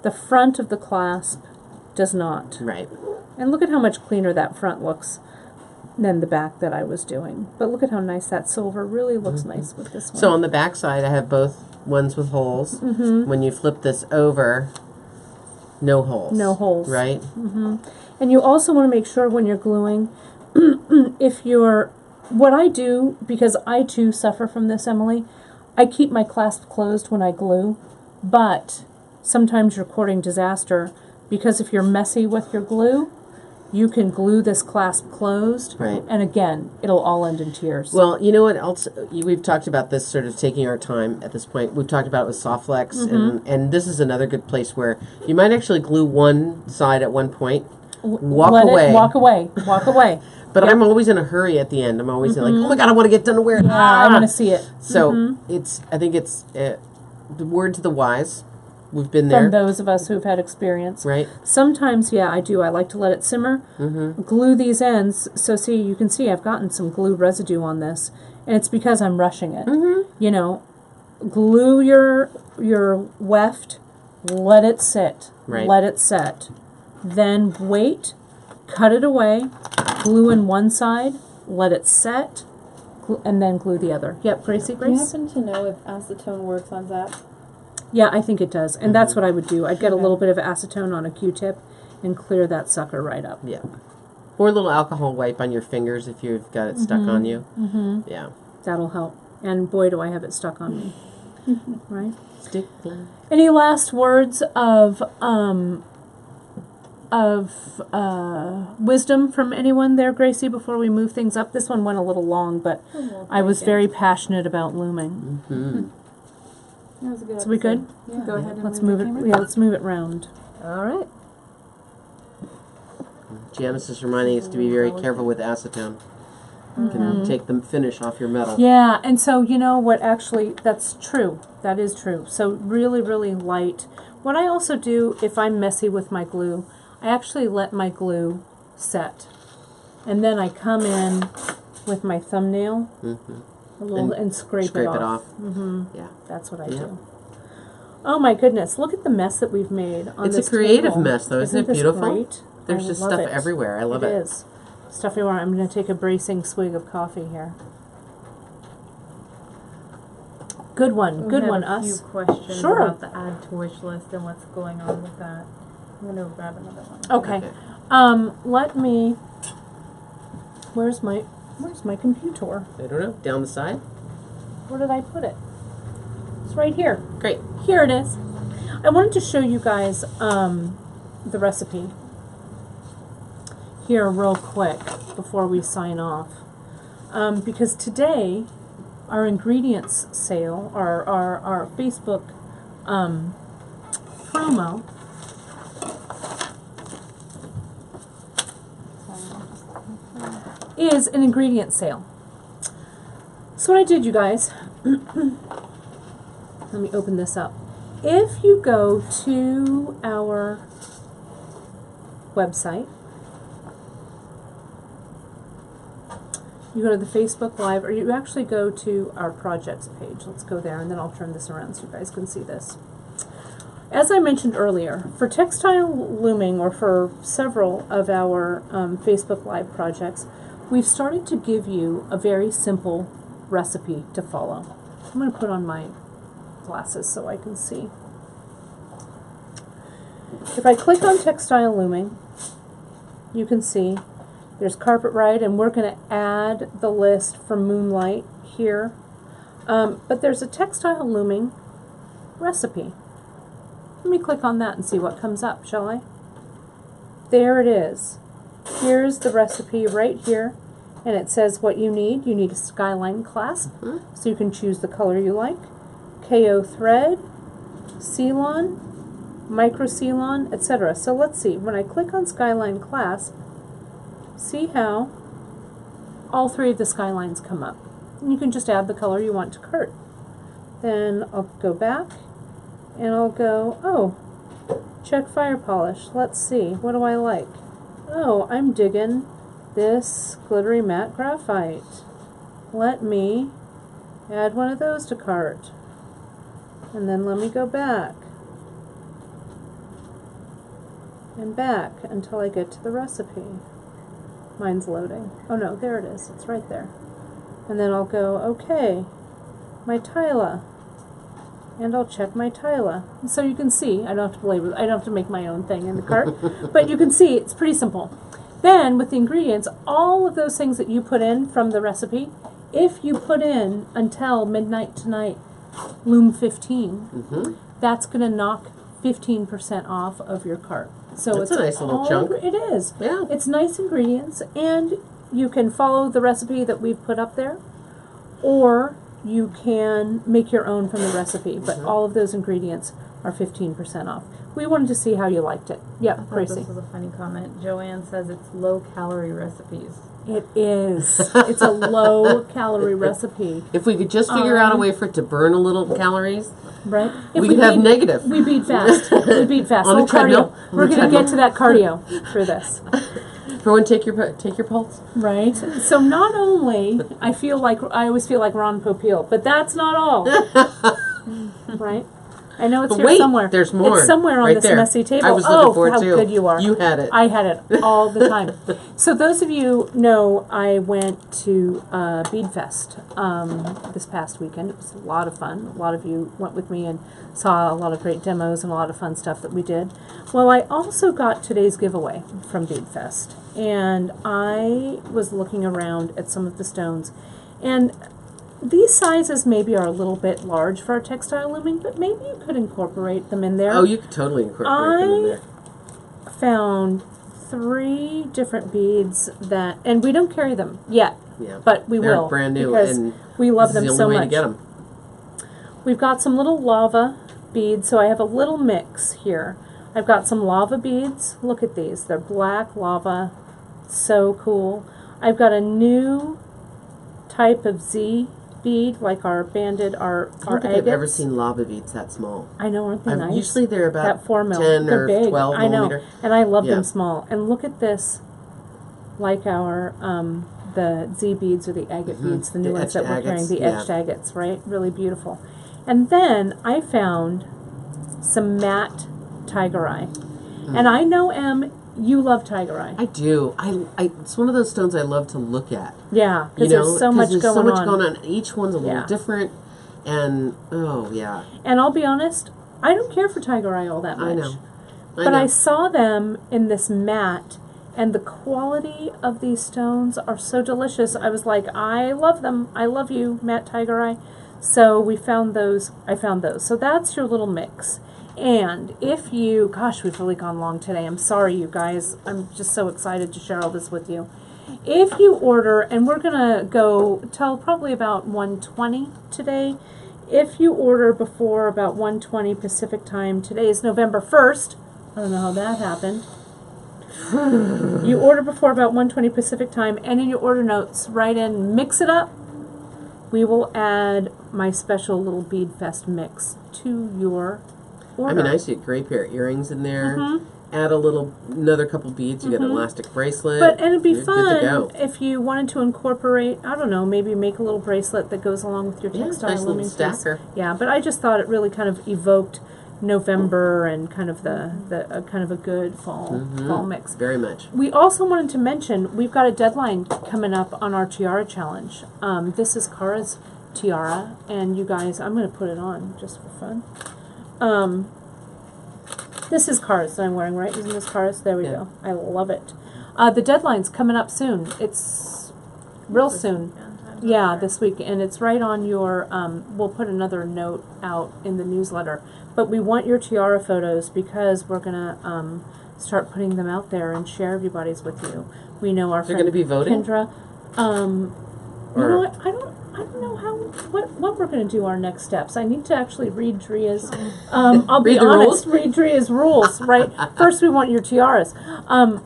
The front of the clasp does not. Right. And look at how much cleaner that front looks than the back that I was doing. But look at how nice that silver really looks nice with this one. So on the back side, I have both ones with holes. When you flip this over, no holes. No holes. Right? And you also want to make sure when you're gluing, what I do, because I too suffer from this, Emily, I keep my clasp closed when I glue, but sometimes you're courting disaster, because if you're messy with your glue, you can glue this clasp closed, Right. and again, it'll all end in tears. Well, you know what else? We've talked about this sort of taking our time at this point. We've talked about it with Softflex, and this is another good place where you might actually glue one side at one point, walk away. But I'm always in a hurry at the end. I'm always like, oh my God, I want to get done to wear it. I want to see it. So I think it's the word to the wise. We've been there. From those of us who've had experience. Right. Sometimes, I do. I like to let it simmer. Glue these ends. So you can see I've gotten some glue residue on this. And it's because I'm rushing it. You know, glue your weft, let it sit. Right. Let it set. Then wait, cut it away, glue in one side, let it set, and then glue the other. Yep, Gracie, Do you Grace? happen to know if acetone works on zap? Yeah, I think it does. And that's what I would do. I'd get a little bit of acetone on a Q-tip and clear that sucker right up. Yeah. Or a little alcohol wipe on your fingers if you've got it stuck on you. Yeah. That'll help. And boy, do I have it stuck on me. Right? Stick. Any last words of wisdom from anyone there, Gracie, before we move things up? This one went a little long, but I was very passionate about looming. That was a good So we good? Yeah. Go ahead and Let's move it. Yeah, let's move it round. All right. Janice is reminding us to be very careful with acetone. You can take the finish off your metal. Yeah, and so you know what? Actually, that's true. That is true. So really, really light. What I also do, if I'm messy with my glue, I actually let my glue set, and then I come in with my thumbnail and scrape it off. Yeah, that's what I do. Oh my goodness! Look at the mess that we've made on it's this a creative table. mess, though. Isn't it this beautiful? Great? There's just stuff everywhere. I love it. It is stuff everywhere. I'm going to take a bracing swig of coffee here. Good one. Good one. We have a few questions Sure. about the add to wish list and what's going on with that. I'm going to grab another one. Okay. Let me. Where's my computer? I don't know. Down the side? Where did I put it? It's right here. Great. Here it is. I wanted to show you guys the recipe here real quick before we sign off. Because today, our ingredients sale, our Facebook promo is an ingredient sale. So what I did, you guys, let me open this up. If you go to our website, you go to the Facebook Live, or you actually go to our projects page. Let's go there, and then I'll turn this around so you guys can see this. As I mentioned earlier, for Textile Looming, or for several of our Facebook Live projects, we've started to give you a very simple recipe to follow. I'm going to put on my glasses so I can see. If I click on Textile Looming, you can see there's Carpet Ride, and we're going to add the list for Moonlight here. But there's a Textile Looming recipe. Let me click on that and see what comes up, shall I? There it is. Here's the recipe right here, and it says what you need. You need a skyline clasp, so you can choose the color you like, KO thread, Ceylon, micro Ceylon, etc. So let's see, when I click on skyline clasp, see how all three of the skylines come up. And you can just add the color you want to cart. Then I'll go back, and I'll go, oh, check fire polish. Let's see, what do I like? Oh, I'm digging this glittery matte graphite. Let me add one of those to cart. And then let me go back and back until I get to the recipe. Mine's loading. Oh no, there it is. It's right there. And then I'll go, okay, my Tyla. And I'll check my Tyla. So you can see, I don't have to belabor, I don't have to make my own thing in the cart, but you can see it's pretty simple. Then with the ingredients, all of those things that you put in from the recipe, if you put in until midnight tonight, Loom 15, that's going to knock 15% off of your cart. So That's it's a nice little chunk. It is. Yeah. It's nice ingredients, and you can follow the recipe that we've put up there, or you can make your own from the recipe, but all of those ingredients are 15% off. We wanted to see how you liked it. Yeah, I thought Gracie. this was a funny comment. Joanne says it's low-calorie recipes. It is. It's a low-calorie recipe. If we could just figure out a way for it to burn a little calories, Right? If we could have negative. We beat fast. We beat fast. On the Oh, treadmill. cardio. We're going to get to that cardio through this. Everyone, take your pulse. Right. So not only I always feel like Ron Popeil, but that's not all. Right. I know it's But here wait, somewhere. there's more. It's somewhere on Right this there. messy table. I was looking for it how too. good you are. You had it. I had it all the time. So those of you know, I went to Bead Fest this past weekend. It was a lot of fun. A lot of you went with me and saw a lot of great demos and a lot of fun stuff that we did. Well, I also got today's giveaway from Bead Fest, and I was looking around at some of the stones, and these sizes maybe are a little bit large for our textile looming, but maybe you could incorporate them in there. Oh, you could totally incorporate them in there. Found 3 different beads that, and we don't carry them yet, but we They're will. brand new, because and we love this them is the so only way much. to get them. We've got some little lava beads, so I have a little mix here. I've got some lava beads. Look at these. They're black lava. So cool. I've got a new type of Z bead, like our banded, our I don't think agates. I've ever seen lava beads that small. I know, aren't they nice? Usually they're about that 4 mil. 10 They're or big. 12 I know, millimeter. and I love Yeah. them small. And look at this, like our the Z beads or the agate beads, the new The ones that etched we're carrying, agates, the yeah. etched agates, right? Really beautiful. And then I found some matte tiger eye, and I know you love tiger eye. I do. It's one of those stones I love to look at. Yeah, because You know, there's so much there's going so much on. going on. Each one's a little Yeah. different, and oh yeah, And I'll be honest, I don't care for tiger eye all that much. I know. But I saw them in this matte, and the quality of these stones are so delicious. I was like, I love them. I love you, matte tiger eye. So we found those. I found those. So that's your little mix. And if you, gosh, we've really gone long today. I'm sorry, you guys. I'm just so excited to share all this with you. If you order, and we're going to go till probably about 1:20 today. if you order before about 1:20 Pacific time, today is November 1st. I don't know how that happened. You order before about 1:20 Pacific time, and in your order notes, write in "mix it up." We will add my special little Bead Fest mix to your order. I mean, I see a great pair of earrings in there. Add another couple beads. You get an elastic bracelet. And it'd be You're good to fun go. if you wanted to incorporate, I don't know, maybe make a little bracelet that goes along with your textile nice little looming stacker. piece. Yeah, but I just thought it really kind of evoked November and kind of the kind of a good fall mix. Very much. We also wanted to mention we've got a deadline coming up on our tiara challenge. This is Kara's tiara, and you guys, I'm going to put it on just for fun. This is Kara's that I'm wearing, right? Isn't this Kara's? There we go. I love it. The deadline's coming up soon. It's real soon. Yeah, this week, and it's right on your, we'll put another note out in the newsletter, but we want your tiara photos because we're going to start putting them out there and share everybody's with you. We know our They're friend going to be voting? Kendra. You know what? I don't know what we're going to do our next steps. I need to actually read Dria's, I'll be Read the honest, rules? read Dria's rules, right? First we want your tiaras.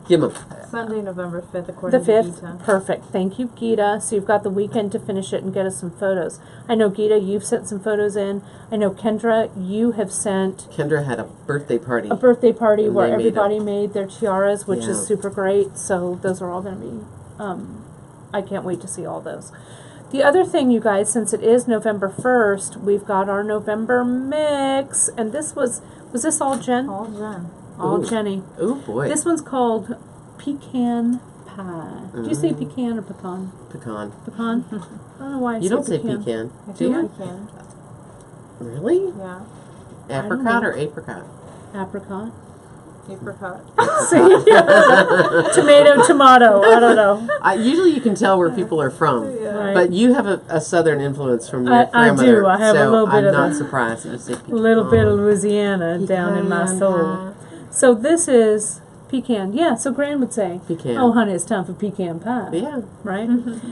Give them. Sunday, November 5th, according The to 5th, Gita. perfect. Thank you, Gita. So you've got the weekend to finish it and get us some photos. I know, Gita, you've sent some photos in. I know, Kendra, you have sent Kendra had a birthday party. a birthday party And where they made everybody made their tiaras, which Yeah. is super great. So those are all going to be, I can't wait to see all those. The other thing, you guys, since it is November 1st, we've got our November mix. And this was this all Jen? All Jen. All Ooh. Jenny. Oh, boy. This one's called Pecan Pie. Do you say pecan or pecan? Pecan. Pecan? I don't know why I You say don't say pecan. pecan. I Do think you? we can. Really? Yeah. Apricot know. or apricot? Apricot. Apricot. Tomato. I don't know. Usually you can tell where people are from. Right. But you have a southern influence from your I grandmother. do. I have a so little bit I'm of not that. surprised that you say pecan. A little bit of Louisiana down in my Pecan soul. pie. So this is pecan. Yeah, so Gran would say, Pecan. oh, honey, it's time for pecan pie. Yeah. Right?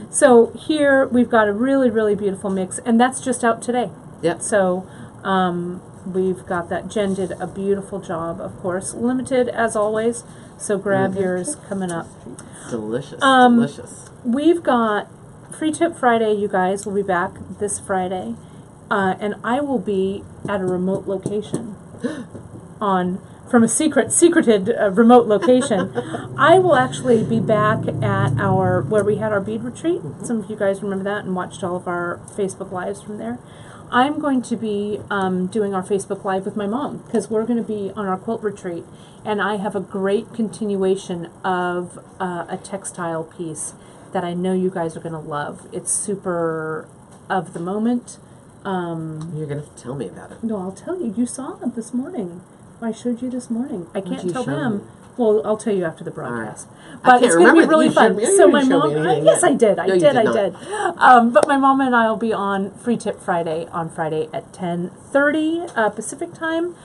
So here we've got a really, really beautiful mix, and that's just out today. Yep. So we've got that. Jen did a beautiful job, of course. Limited, as always, so grab yours coming up. Delicious. Delicious. We've got Free Tip Friday, you guys. We'll be back this Friday. And I will be at a remote location from a secreted remote location. I will actually be back at where we had our bead retreat. Some of you guys remember that and watched all of our Facebook Lives from there. I'm going to be doing our Facebook Live with my mom because we're going to be on our quilt retreat, and I have a great continuation of a textile piece that I know you guys are going to love. It's super of the moment. You're going to have to tell me about it. No, I'll tell you. You saw it this morning. I showed you this morning. I can't you tell show them. me? Well, I'll tell you after the broadcast. I But can't it's going to remember be that really you fun. showed me. You So didn't my show mom, me anything yes, yet. I did. No, I you did. did I not. did. But my mom and I will be on Free Tip Friday on Friday at 10:30 Pacific time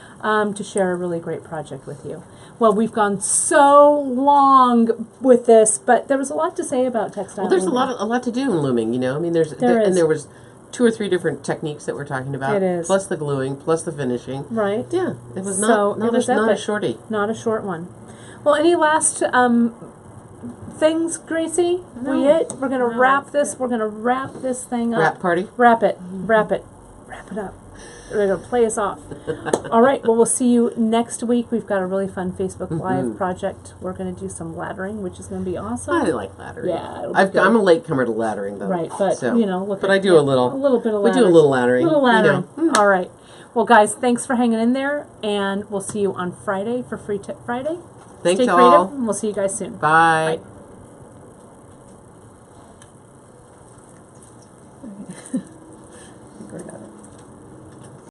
to share a really great project with you. Well, we've gone so long with this, but there was a lot to say about textile. Well, there's a looming. lot to do in looming, you know. I mean, There is. and there was 2 or 3 different techniques that we're talking about. It is. Plus the gluing, plus the finishing. Right. Yeah, it was So, not it was a epic. shorty. Not a short one. Well, any last things, Gracie? We're gonna wrap this. We're gonna wrap this thing up. Wrap party. Wrap it up. We're gonna play us off. All right. Well, we'll see you next week. We've got a really fun Facebook Live project. We're gonna do some laddering, which is gonna be awesome. I like laddering. Yeah, it'll be good. I'm a latecomer to laddering, though. Right, but So, look. but at- I do a little bit of We laddering. do a little laddering. Little you laddering. know. All right. Well, guys, thanks for hanging in there, and we'll see you on Friday for Free Tip Friday. Thanks Stay all. creative, and we'll see you guys soon. Bye. Bye.